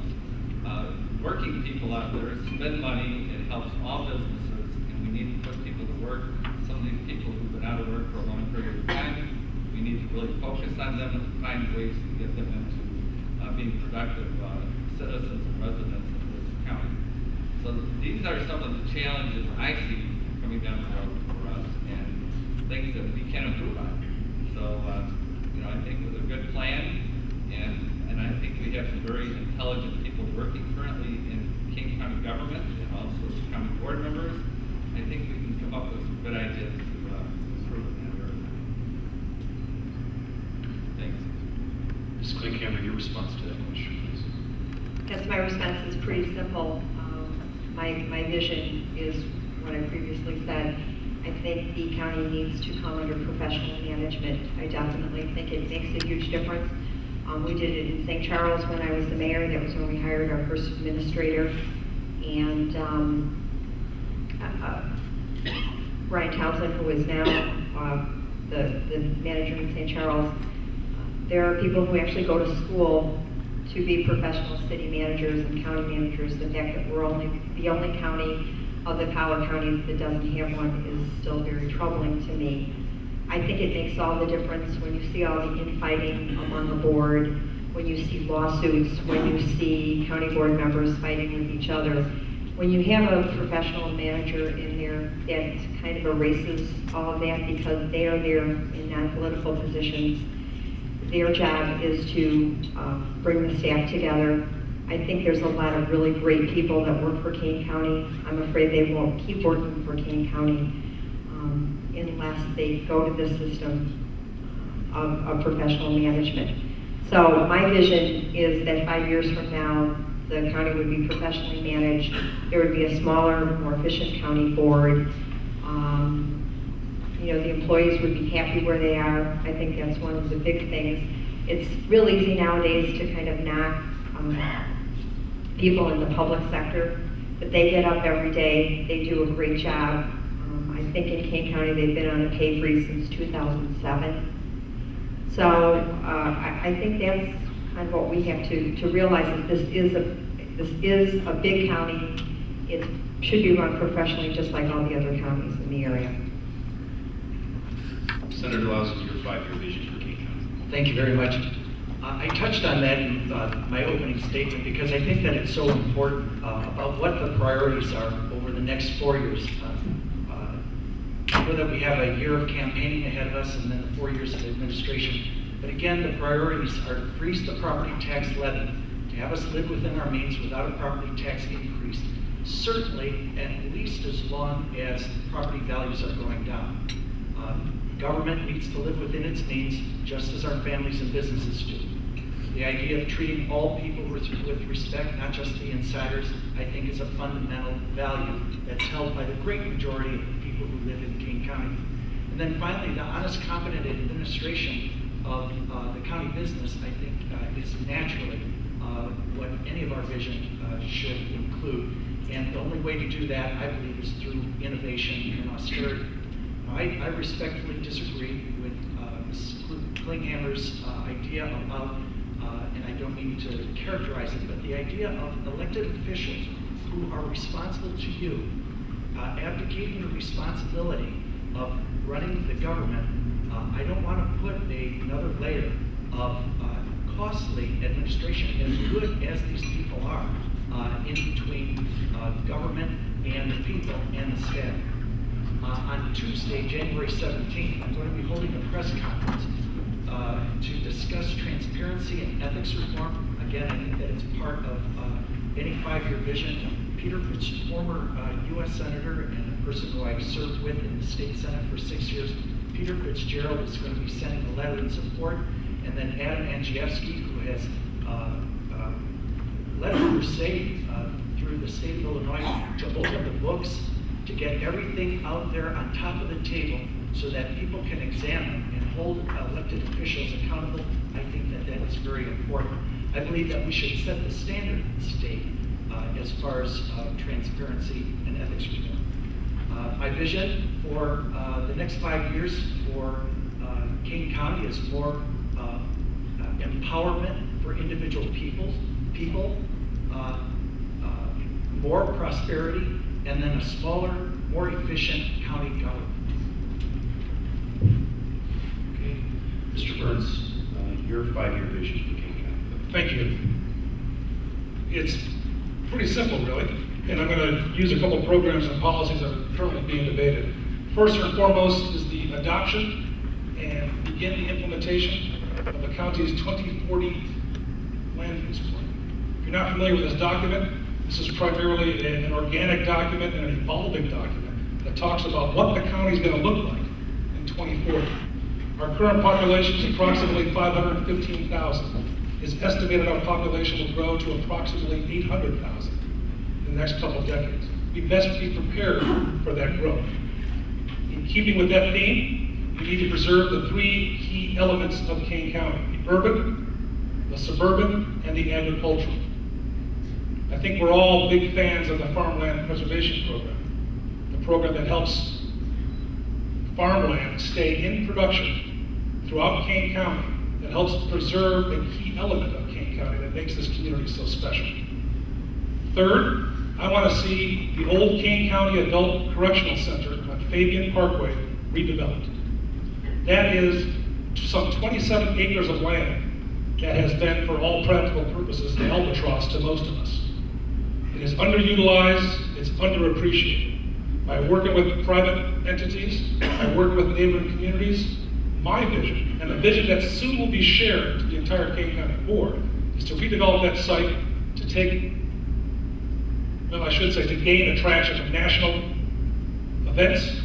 Working people out there spend money, it helps all businesses, and we need to put people to work. Some of these people who've been out of work for a long period of time, we need to really focus on them and find ways to get them into being productive citizens and residents of this county. So these are some of the challenges I see coming down the road for us and things that we can improve on. So, I think with a good plan, and I think we have some very intelligent people working currently in Kane County government and also as county board members, I think we can come up with some good ideas to improve in that area. Thanks. Councilman Cameron, your response to that question, please. Yes, my response is pretty simple. My vision is what I previously said. I think the county needs to come under professional management. I definitely think it makes a huge difference. We did it in St. Charles when I was the mayor. That was when we hired our first administrator. And Ryan Townsend, who is now the manager in St. Charles, there are people who actually go to school to be professional city managers and county managers. The fact that we're the only county of the Powell counties that doesn't have one is still very troubling to me. I think it makes all the difference when you see all the infighting among the board, when you see lawsuits, when you see county board members fighting with each other. When you have a professional manager in there, that kind of erases all of that because they are there in non-political positions. Their job is to bring the staff together. I think there's a lot of really great people that work for Kane County. I'm afraid they won't keep working for Kane County unless they go to this system of professional management. So my vision is that 5 years from now, the county would be professionally managed. There would be a smaller, more efficient county board. The employees would be happy where they are. I think that's one of the big things. It's real easy nowadays to kind of knock people in the public sector, but they get up every day. They do a great job. I think in Kane County they've been on a pay freeze since 2007. So I think that's kind of what we have to realize that this is a big county. It should be run professionally just like all the other counties in the area. Senator Lauzon, your 5-year vision for Kane County. Thank you very much. I touched on that in my opening statement because I think that it's so important about what the priorities are over the next 4 years. I know that we have a year of campaigning ahead of us and then the 4 years of administration. But again, the priorities are to freeze the property tax levy, to have us live within our means without a property tax increase, certainly at least as long as property values are going down. Government needs to live within its means, just as our families and businesses do. The idea of treating all people with respect, not just the insiders, I think is a fundamental value that's held by the great majority of the people who live in Kane County. And then finally, the honest, competent administration of the county business, I think, is naturally what any of our vision should include. And the only way to do that, I believe, is through innovation and austerity. I respectfully disagree with Ms. Klinghammer's idea about, and I don't mean to characterize it, but the idea of elected officials who are responsible to you, abdicating the responsibility of running the government. I don't want to put another layer of costly administration, as good as these people are, in between government and the people and the staff. On Tuesday, January 17th, I'm going to be holding a press conference to discuss transparency and ethics reform. Again, I think that it's part of any 5-year vision. Peter Fitz, former U.S. Senator and a person who I've served with in the state Senate for 6 years, Peter Fitzgerald is going to be sending a letter in support. And then Adam Andrzejewski, who has led a crusade through the state of Illinois to open the books, to get everything out there on top of the table so that people can examine and hold elected officials accountable. I think that that is very important. I believe that we should set the standard in the state as far as transparency and ethics reform. My vision for the next 5 years for Kane County is more empowerment for individual people, more prosperity, and then a smaller, more efficient county government. Okay. Mr. Burns, your 5-year vision for Kane County. Thank you. It's pretty simple, really, and I'm going to use a couple programs and policies that are currently being debated. First and foremost is the adoption and begin the implementation of the county's 2040 land use plan. If you're not familiar with this document, this is primarily an organic document and an evolving document that talks about what the county is going to look like in 2040. Our current population is approximately 515,000. It's estimated our population will grow to approximately 800,000 in the next couple of decades. We best be prepared for that growth. In keeping with that theme, we need to preserve the three key elements of Kane County: the urban, the suburban, and the agricultural. I think we're all big fans of the Farmland Preservation Program, the program that helps farmland stay in production throughout Kane County, that helps preserve a key element of Kane County that makes this community so special. Third, I want to see the old Kane County Adult Correctional Center on Fabian Parkway redeveloped. That is some 27 acres of land that has been, for all practical purposes, an albatross to most of us. It is underutilized, it's underappreciated. By working with private entities, by working with neighboring communities, my vision, and a vision that soon will be shared to the entire Kane County Board, is to redevelop that site to take, well, I should say, to gain attraction of national events,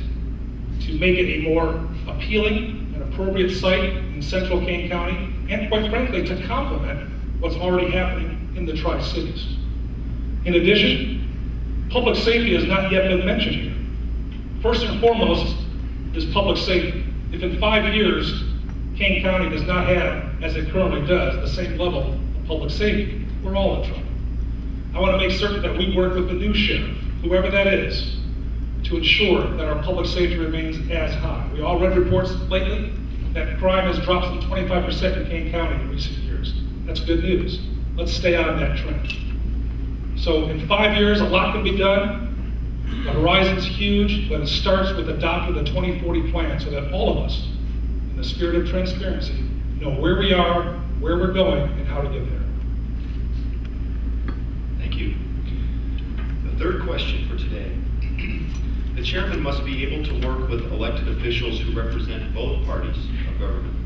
to make it a more appealing and appropriate site in central Kane County, and quite frankly, to complement what's already happening in the Tri-Cities. In addition, public safety has not yet been mentioned here. First and foremost is public safety. If in 5 years, Kane County does not have, as it currently does, the same level of public safety, we're all in trouble. I want to make certain that we work with the new sheriff, whoever that is, to ensure that our public safety remains as high. We all read reports lately that crime has dropped some 25% in Kane County in recent years. That's good news. Let's stay on that trend. So in 5 years, a lot can be done. The horizon's huge, but it starts with adopting the 2040 plan so that all of us, in the spirit of transparency, know where we are, where we're going, and how to get there. Thank you. The third question for today. The chairman must be able to work with elected officials who represent both parties of government.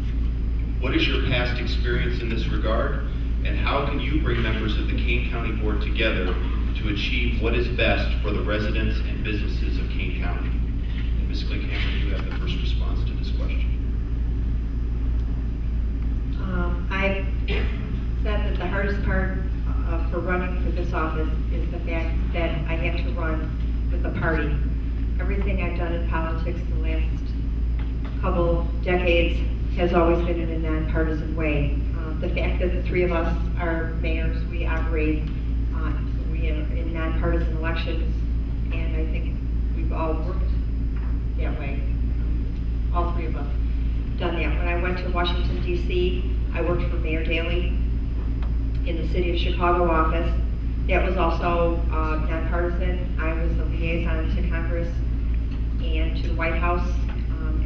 What is your past experience in this regard, and how can you bring members of the Kane County Board together to achieve what is best for the residents and businesses of Kane County? And Ms. Klinkhammer, you have the first response to this question. I said that the hardest part for running for this office is the fact that I have to run with a party. Everything I've done in politics the last couple decades has always been in a nonpartisan way. The fact that the three of us are mayors, we operate in nonpartisan elections, and I think we've all worked that way. All three of us done that. When I went to Washington, D.C., I worked for Mayor Daley in the City of Chicago office. That was also nonpartisan. I was the liaison to Congress and to the White House.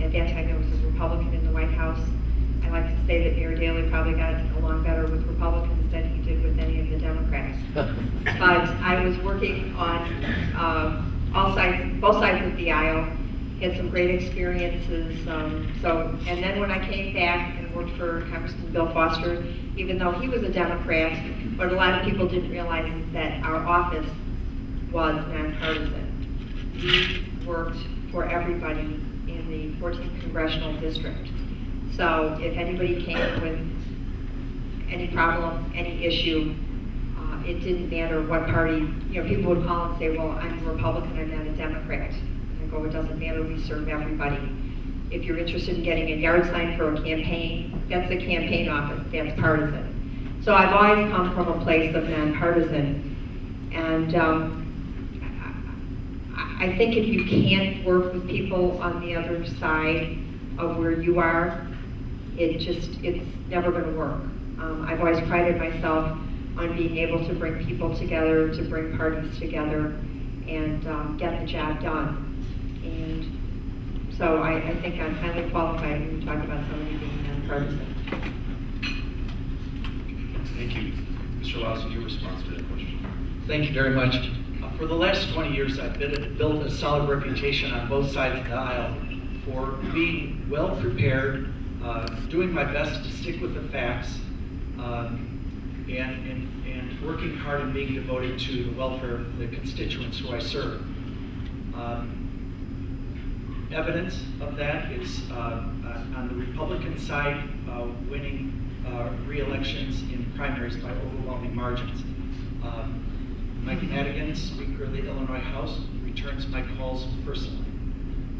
At that time, there was a Republican in the White House. I like to say that Mayor Daley probably got along better with Republicans than he did with any of the Democrats. But I was working on both sides of the aisle, had some great experiences. And then when I came back and worked for Congressman Bill Foster, even though he was a Democrat, what a lot of people didn't realize is that our office was nonpartisan. We worked for everybody in the 14th Congressional District. So if anybody came with any problem, any issue, it didn't matter what party. People would call and say, well, I'm a Republican, I'm not a Democrat. And I go, it doesn't matter, we serve everybody. If you're interested in getting a yard sign for a campaign, that's the campaign office, that's partisan. So I've always come from a place of nonpartisan. And I think if you can't work with people on the other side of where you are, it's never going to work. I've always prided myself on being able to bring people together, to bring parties together, and get the job done. And so I think I'm highly qualified when we talk about somebody being nonpartisan. Thank you. Mr. Lawson, your response to that question. Thank you very much. For the last 20 years, I've built a solid reputation on both sides of the aisle for being well prepared, doing my best to stick with the facts, and working hard and being devoted to the welfare of the constituents who I serve. Evidence of that is on the Republican side, winning re-elections in primaries by overwhelming margins. Mike Madigan, Speaker of the Illinois House, returns my calls personally.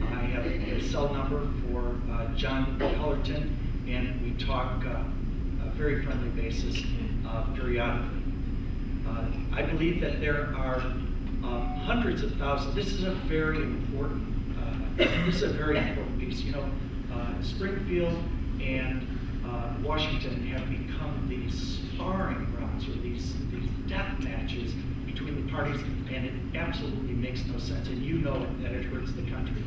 I have a cell number for John Cullerton, and we talk on a very friendly basis periodically. I believe that there are hundreds of thousands. This is a very important piece. You know, Springfield and Washington have become these sparring grounds or these death matches between the parties, and it absolutely makes no sense, and you know that it hurts the country.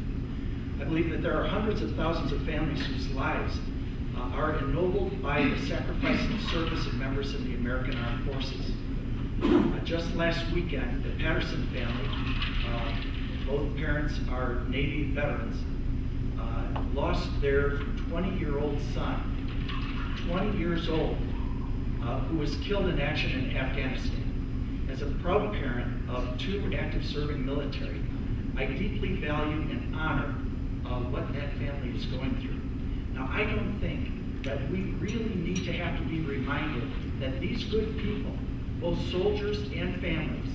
I believe that there are hundreds of thousands of families whose lives are ennobled by the sacrifice and service of members of the American Armed Forces. Just last weekend, the Patterson family, both parents are Navy veterans, lost their 20-year-old son, 20 years old, who was killed in action in Afghanistan. As a proud parent of 2 active serving military, I deeply value and honor what that family is going through. Now, I don't think that we really need to have to be reminded that these good people, both soldiers and families,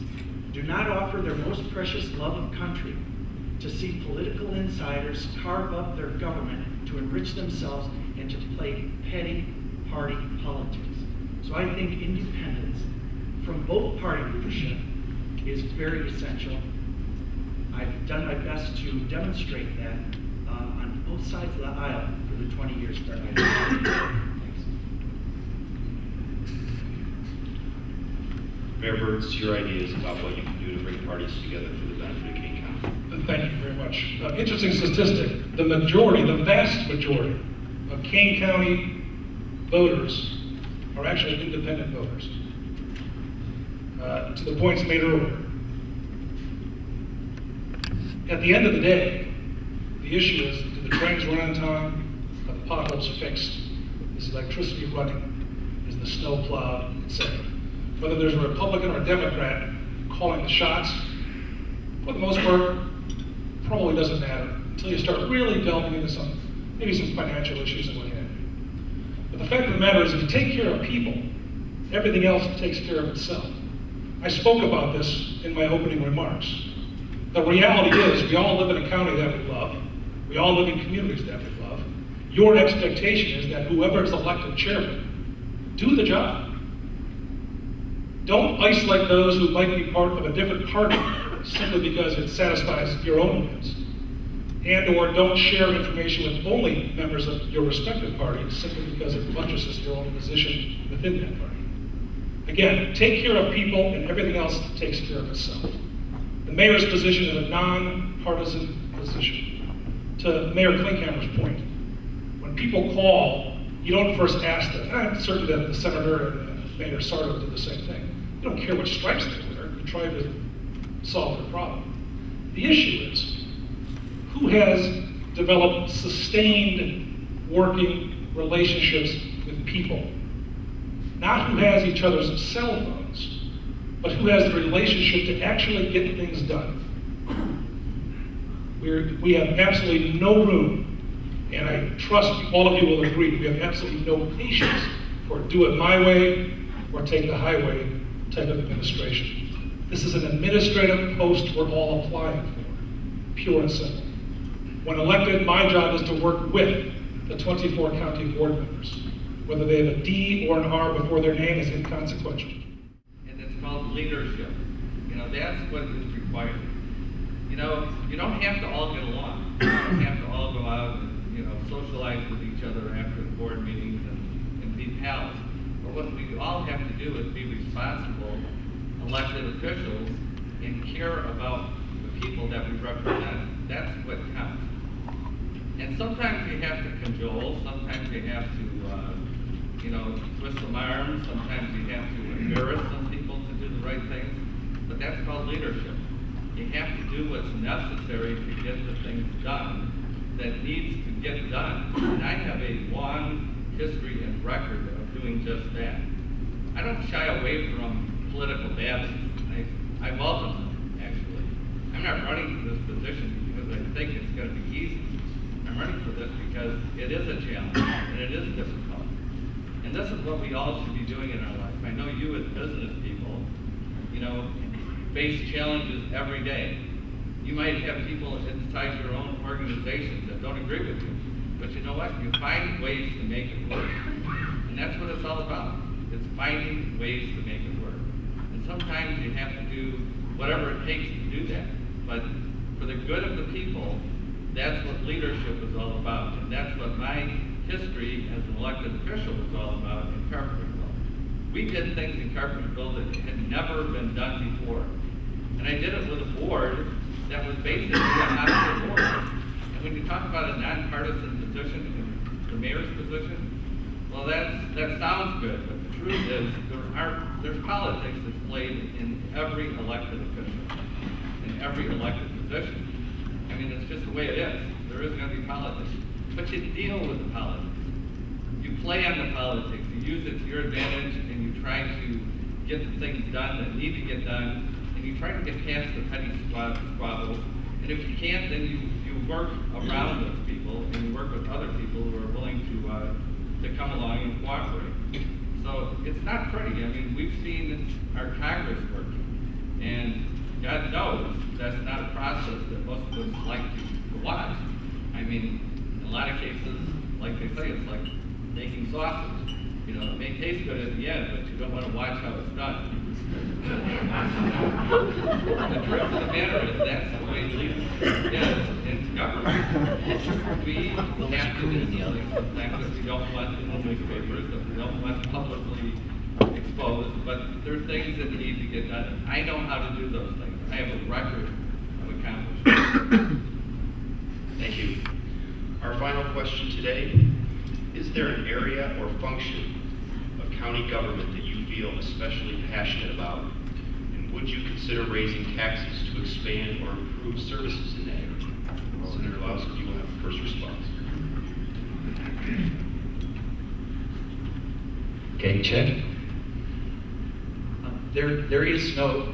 do not offer their most precious love of country to see political insiders carve up their government to enrich themselves and to play petty party politics. So I think independence from both party leadership is very essential. I've done my best to demonstrate that on both sides of the aisle for the 20 years that I've been. Thanks. Mayor Burns, your ideas about what you can do to bring parties together for the benefit of Kane County. Thank you very much. Interesting statistic, the vast majority of Kane County voters are actually independent voters. To the points made earlier. At the end of the day, the issue is, do the trains run on time? Are the potholes fixed? Is electricity running? Is the snow plowed, etc.? Whether there's a Republican or a Democrat calling the shots, for the most part, probably doesn't matter until you start really delving into maybe some financial issues and what have you. But the fact of the matter is, if you take care of people, everything else takes care of itself. I spoke about this in my opening remarks. The reality is, we all live in a county that we love. We all live in communities that we love. Your expectation is that whoever is elected chairman, do the job. Don't isolate those who might be part of a different party simply because it satisfies your own needs. And or don't share information with only members of your respective party simply because it buttresses your own position within that party. Again, take care of people and everything else takes care of itself. The mayor's position is a non-partisan position. To Mayor Klinkhammer's point, when people call, you don't first ask them. And I'm certain that the senator and Mayor Sardo did the same thing. You don't care which stripes they wear. You try to solve the problem. The issue is, who has developed sustained working relationships with people? Not who has each other's cell phones, but who has the relationship to actually get things done. We have absolutely no room, and I trust all of you will agree, we have absolutely no patience for do it my way or take the highway type of administration. This is an administrative post we're all applying for, pure and simple. When elected, my job is to work with the 24 county board members. Whether they have a D or an R before their name is inconsequential. And it's called leadership. You know, that's what is required. You know, you don't have to all get along. You don't have to all go out and, socialize with each other after the board meetings and be pals. But what we all have to do is be responsible elected officials and care about the people that we represent. That's what counts. And sometimes you have to cajole, sometimes you have to twist some arms, sometimes you have to embarrass some people to do the right things, but that's called leadership. You have to do what's necessary to get the things done that needs to get done. And I have a long history and record of doing just that. I don't shy away from political battles. I welcome them, actually. I'm not running for this position because I think it's going to be easy. I'm running for this because it is a challenge and it is difficult. And this is what we all should be doing in our life. I know you as business people, you know, face challenges every day. You might have people inside your own organizations that don't agree with you. But you know what? You find ways to make it work. And that's what it's all about. It's finding ways to make it work. And sometimes you have to do whatever it takes to do that. But for the good of the people, that's what leadership is all about. And that's what my history as an elected official was all about in Carpenterville. We did things in Carpenterville that had never been done before. And I did it with a board that was basically a non board. And when you talk about a nonpartisan position, the mayor's position, well, that sounds good, but the truth is there's politics that's played in every elected official, in every elected position. I mean, it's just the way it is. There is going to be politics. But you deal with the politics. You play on the politics. You use it to your advantage, and you try to get the things done that need to get done, and you try to get past the petty squabbles. And if you can't, then you work around those people, and you work with other people who are willing to come along and cooperate. So it's not pretty. I mean, we've seen our Congress working, and God knows that's not a process that most of us like to watch. I mean, in a lot of cases, like they say, it's like making sausage. You know, it may taste good at the end, but you don't want to watch how it's done. The truth of the matter is that's the way leadership is in government. We have to do something sometimes that we don't want in the newspapers, that we don't want publicly exposed, but there are things that need to get done. I know how to do those things. I have a record of accomplishments. Thank you. Our final question today, is there an area or function of county government that you feel especially passionate about? And would you consider raising taxes to expand or improve services in that area? Senator Lowski, you will have the first response. Okay, check. There is no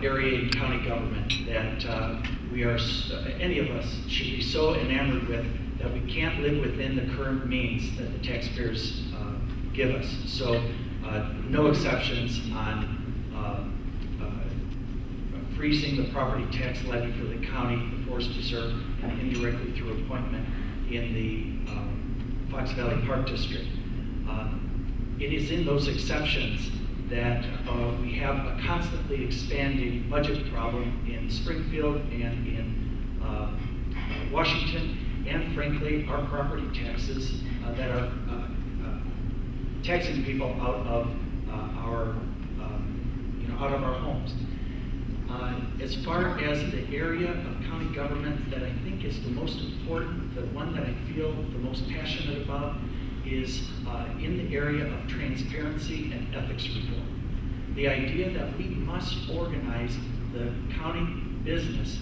area in county government that any of us should be so enamored with that we can't live within the current means that the taxpayers give us. So no exceptions on freezing the property tax levy for the county, the forest preserve, and indirectly through appointment in the Fox Valley Park District. It is in those exceptions that we have a constantly expanding budget problem in Springfield and in Washington, and frankly, our property taxes that are taxing people out of our homes. As far as the area of county government that I think is the most important, the one that I feel the most passionate about, is in the area of transparency and ethics reform. The idea that we must organize the county business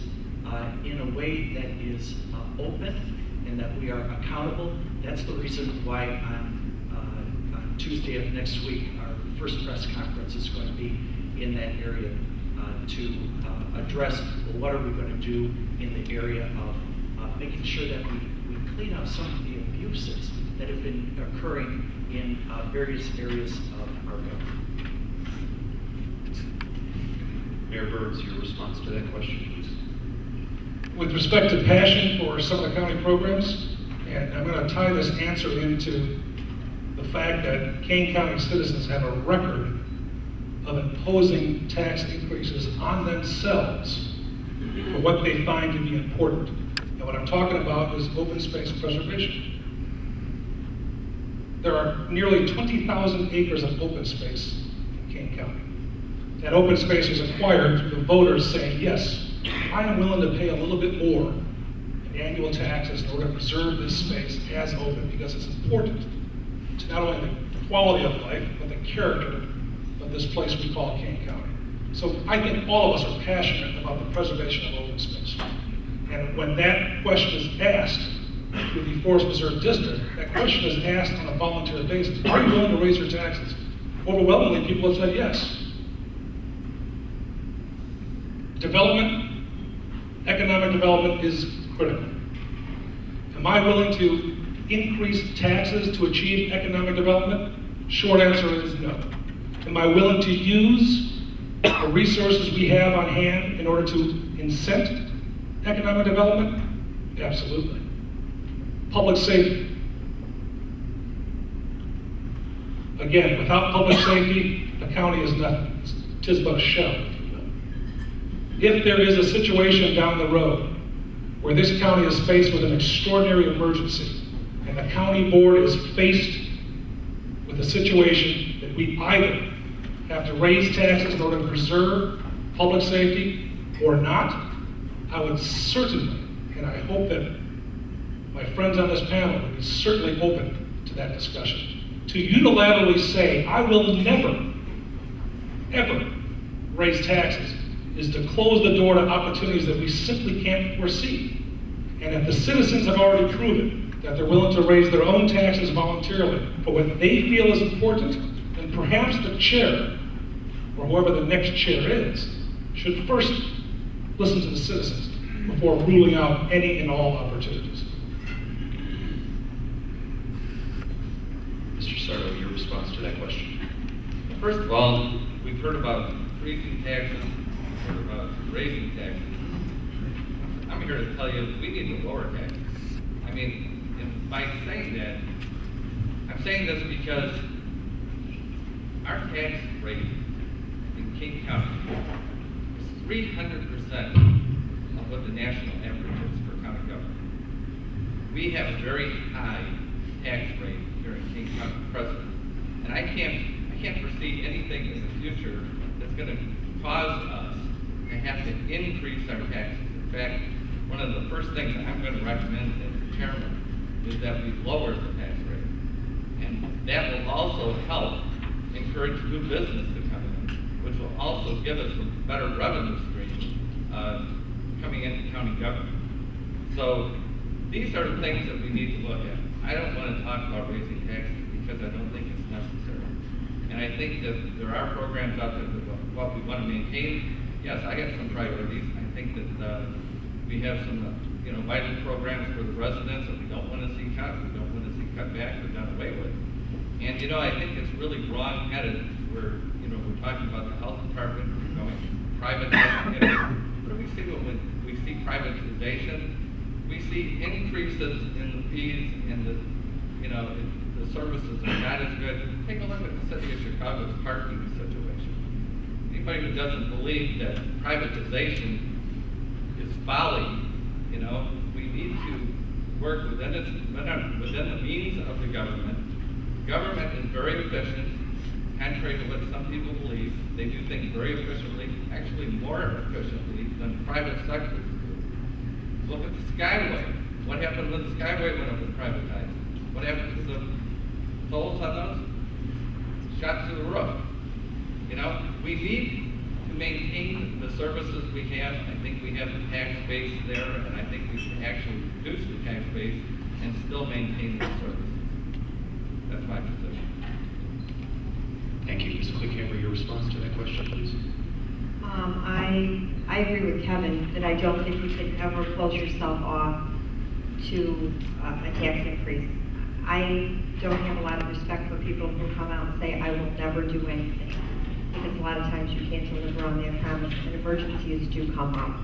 in a way that is open and that we are accountable. That's the reason why on Tuesday of next week, our first press conference is going to be in that area to address, well, what are we going to do in the area of making sure that we clean up some of the abuses that have been occurring in various areas of our government. Mayor Burns, your response to that question, please. With respect to passion for some of the county programs, and I'm going to tie this answer into the fact that Kane County citizens have a record of imposing tax increases on themselves for what they find to be important. And what I'm talking about is open space preservation. There are nearly 20,000 acres of open space in Kane County. That open space was acquired through the voters saying, yes, I am willing to pay a little bit more in annual taxes in order to preserve this space as open because it's important to not only the quality of life, but the character of this place we call Kane County. So I think all of us are passionate about the preservation of open space. And when that question is asked through the Forest Preserve District, that question is asked on a voluntary basis. Are you willing to raise your taxes? Overwhelmingly, people have said yes. Development, economic development is critical. Am I willing to increase taxes to achieve economic development? Short answer is no. Am I willing to use the resources we have on hand in order to incent economic development? Absolutely. Public safety. Again, without public safety, the county is nothing. It is but a shell, if you will. If there is a situation down the road where this county is faced with an extraordinary emergency, and the county board is faced with a situation that we either have to raise taxes in order to preserve public safety or not, I would certainly, and I hope that my friends on this panel would be certainly open to that discussion. To unilaterally say, I will never, ever raise taxes is to close the door to opportunities that we simply can't foresee. And if the citizens have already proven that they're willing to raise their own taxes voluntarily for what they feel is important, then perhaps the chair, or whoever the next chair is, should first listen to the citizens before ruling out any and all opportunities. Mr. Sardo, your response to that question? First of all, we've heard about increasing taxes, we've heard about raising taxes. I'm here to tell you we need to lower taxes. I mean, and by saying that, I'm saying this because our tax rate in King County is 300% of what the national average is for county government. We have a very high tax rate here in King County presently, and I can't foresee anything in the future that's going to cause us to have to increase our taxes. In fact, one of the first things that I'm going to recommend as the chairman is that we lower the tax rate, and that will also help encourage new business to come in, which will also give us a better revenue stream coming into county government. So these are the things that we need to look at. I don't want to talk about raising taxes because I don't think it's necessary. And I think that there are programs out there that what we want to maintain. Yes, I have some priorities. I think that we have some vital programs for the residents that we don't want to see cut. We don't want to see cut back or done away with. And I think it's really wrong-headed where we're talking about the health department, we're going private. What do we see when we see privatization? We see increases in the fees and the services are not as good. Take a look at the city of Chicago's parking situation. Anybody who doesn't believe that privatization is folly, we need to work within the means of the government. Government is very efficient, contrary to what some people believe. They do things very efficiently, actually more efficiently than private sectors do. Look at the Skyway. What happened when the Skyway went up and privatized? What happened to the tolls on those? Shot through the roof. We need to maintain the services we have. I think we have the tax base there, and I think we can actually reduce the tax base and still maintain the services. That's my position. Thank you. Ms. Clickhammer, your response to that question, please. I agree with Kevin that I don't think you can ever close yourself off to a tax increase. I don't have a lot of respect for people who come out and say, I will never do anything. Because a lot of times you can't deliver on their promise, and emergencies do come up.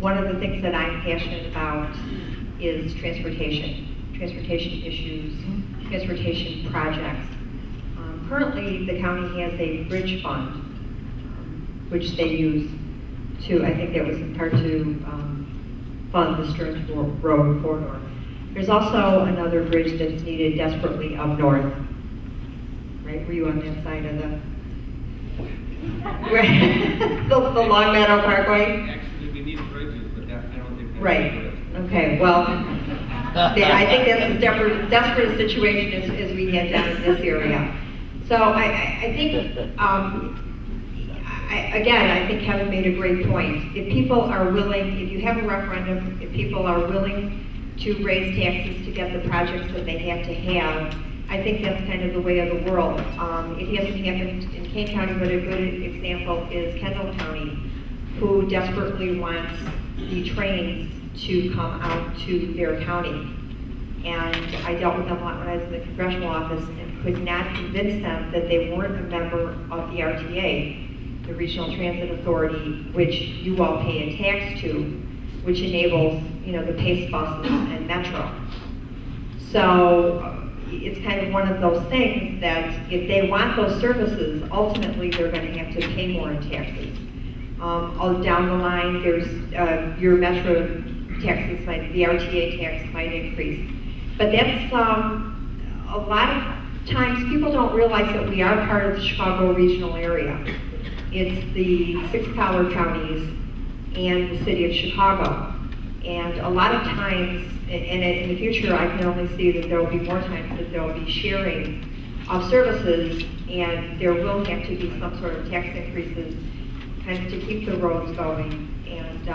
One of the things that I'm passionate about is transportation issues, transportation projects. Currently, the county has a bridge fund, which they use to, I think that was in part to fund the Stearns Road corridor. There's also another bridge that's needed desperately up north. Right, were you on that side of the the Long Meadow Parkway? Actually, we need bridges, but I don't think that's Right. Okay. Well, I think that's as desperate a situation as we had down in this area. So I think I think Kevin made a great point. If people are willing, if you have a referendum, if people are willing to raise taxes to get the projects that they have to have, I think that's kind of the way of the world. It hasn't happened in Kane County, but a good example is Kendall County, who desperately wants the trains to come out to their county. And I dealt with them a lot when I was in the congressional office and could not convince them that they weren't a member of the RTA, the Regional Transit Authority, which you all pay a tax to, which enables, the PACE buses and Metro. So it's kind of one of those things that if they want those services, ultimately they're going to have to pay more in taxes. Down the line, there's your Metro taxes, the RTA tax might increase. But that's, a lot of times people don't realize that we are part of the Chicago regional area. It's the 6 collar counties and the city of Chicago. And a lot of times, and in the future, I can only see that there will be more times that there will be sharing of services, and there will have to be some sort of tax increases kind of to keep the roads going, and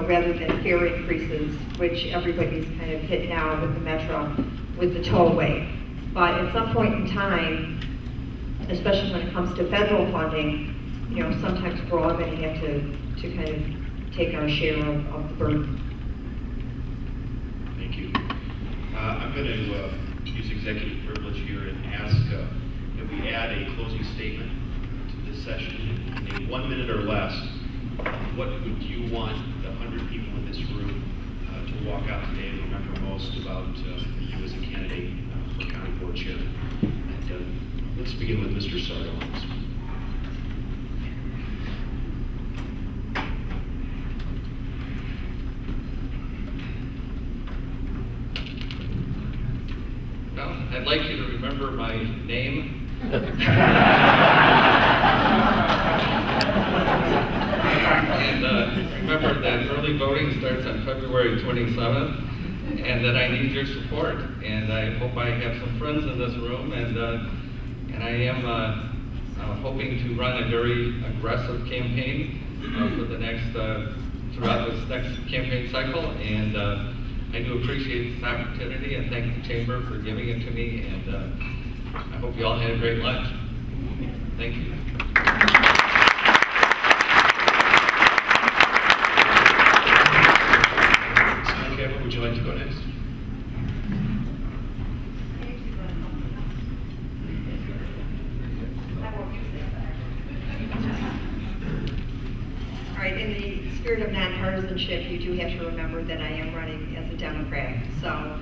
rather than fare increases, which everybody's kind of hit now with the Metro, with the tollway. But at some point in time, especially when it comes to federal funding, sometimes we're all going to have to kind of take our share of the burden. Thank you. I'm going to use executive privilege here and ask that we add a closing statement to this session in 1 minute or less. What would you want the 100 people in this room to walk out today and remember most about you as a candidate for county board chair? And let's begin with Mr. Sardo on this one. Well, I'd like you to remember my name. And remember that early voting starts on February 27th, and that I need your support. And I hope I have some friends in this room, and I am hoping to run a very aggressive campaign for the next throughout this next campaign cycle. And I do appreciate this opportunity and thank the Chamber for giving it to me, and I hope you all had a great lunch. Thank you. Senator Kevin, would you like to go next? All right, in the spirit of nonpartisanship, you do have to remember that I am running as a Democrat. So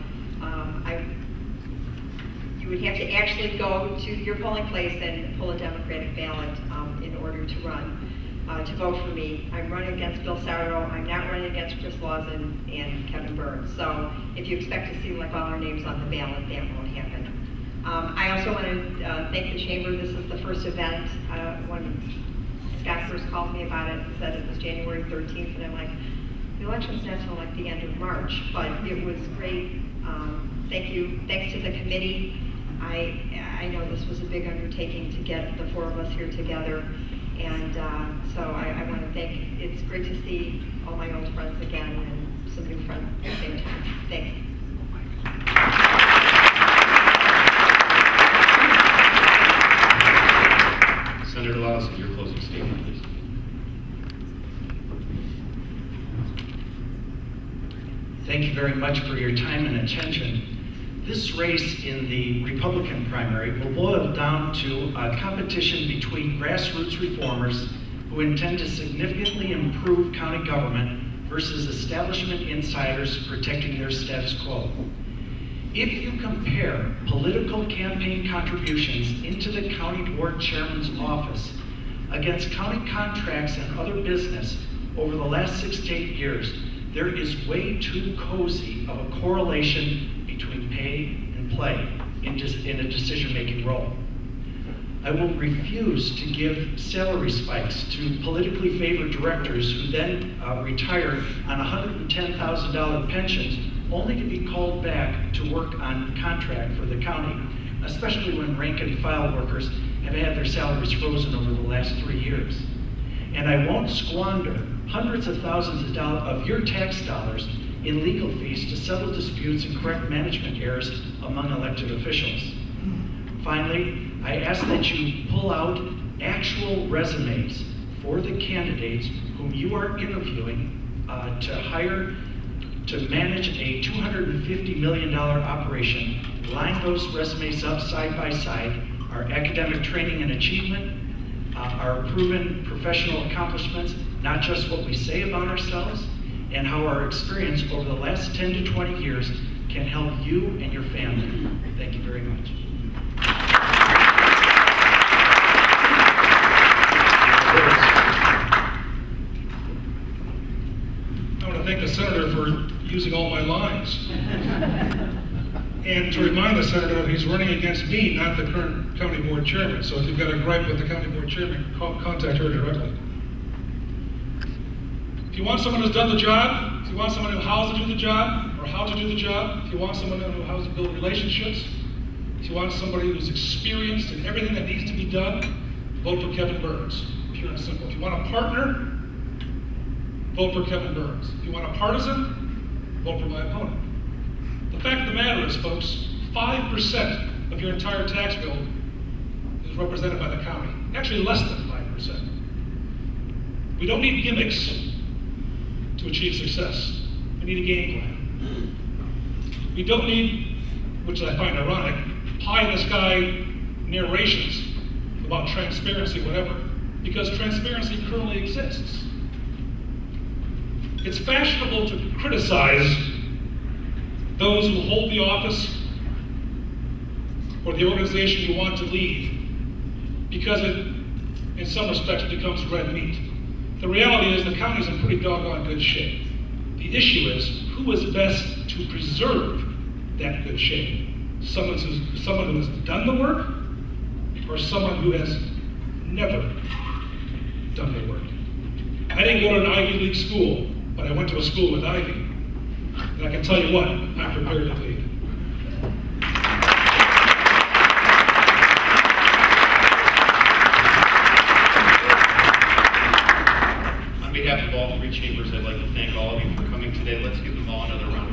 you would have to actually go to your polling place and pull a Democratic ballot in order to run, to vote for me. I'm running against Bill Sardo. I'm not running against Chris Lawson and Kevin Burns. So if you expect to see like all our names on the ballot, that won't happen. I also want to thank the Chamber. This is the first event. When Scott first called me about it and said it was January 13th, and I'm like, the election's not until like the end of March, but it was great. Thank you. Thanks to the committee. I know this was a big undertaking to get the 4 of us here together, and so I want to thank. It's great to see all my old friends again and some new friends at the same time. Thanks. Senator Lawson, your closing statement, please. Thank you very much for your time and attention. This race in the Republican primary will boil down to a competition between grassroots reformers who intend to significantly improve county government versus establishment insiders protecting their status quo. If you compare political campaign contributions into the county board chairman's office against county contracts and other business over the last 6 to 8 years, there is way too cozy of a correlation between pay and play in a decision-making role. I will refuse to give salary spikes to politically favored directors who then retire on $110,000 pensions only to be called back to work on contract for the county, especially when rank and file workers have had their salaries frozen over the last 3 years. And I won't squander hundreds of thousands of your tax dollars in legal fees to settle disputes and correct management errors among elected officials. Finally, I ask that you pull out actual resumes for the candidates whom you are interviewing to hire to manage a $250 million operation, line those resumes up side by side, our academic training and achievement, our proven professional accomplishments, not just what we say about ourselves, and how our experience over the last 10 to 20 years can help you and your family. Thank you very much. I want to thank the senator for using all my lines. And to remind the senator that he's running against me, not the current county board chairman. So if you've got a gripe with the county board chairman, contact her directly. If you want someone who's done the job, if you want someone who knows how to do the job, or how to do the job, if you want someone who knows how to build relationships, if you want somebody who's experienced in everything that needs to be done, vote for Kevin Burns, pure and simple. If you want a partner, vote for Kevin Burns. If you want a partisan, vote for my opponent. The fact of the matter is, folks, 5% of your entire tax bill is represented by the county. Actually, less than 5%. We don't need gimmicks to achieve success. We need a game plan. We don't need, which I find ironic, pie-in-the-sky narrations about transparency, whatever, because transparency currently exists. It's fashionable to criticize those who hold the office or the organization you want to lead because it, in some respects, becomes red meat. The reality is the county's in pretty doggone good shape. The issue is who is best to preserve that good shape? Someone who has done the work or someone who has never done the work? I didn't go to an Ivy League school, but I went to a school with Ivy. And I can tell you what, I'm prepared to lead. On behalf of all three chambers, I'd like to thank all of you for coming today. Let's give them all another round of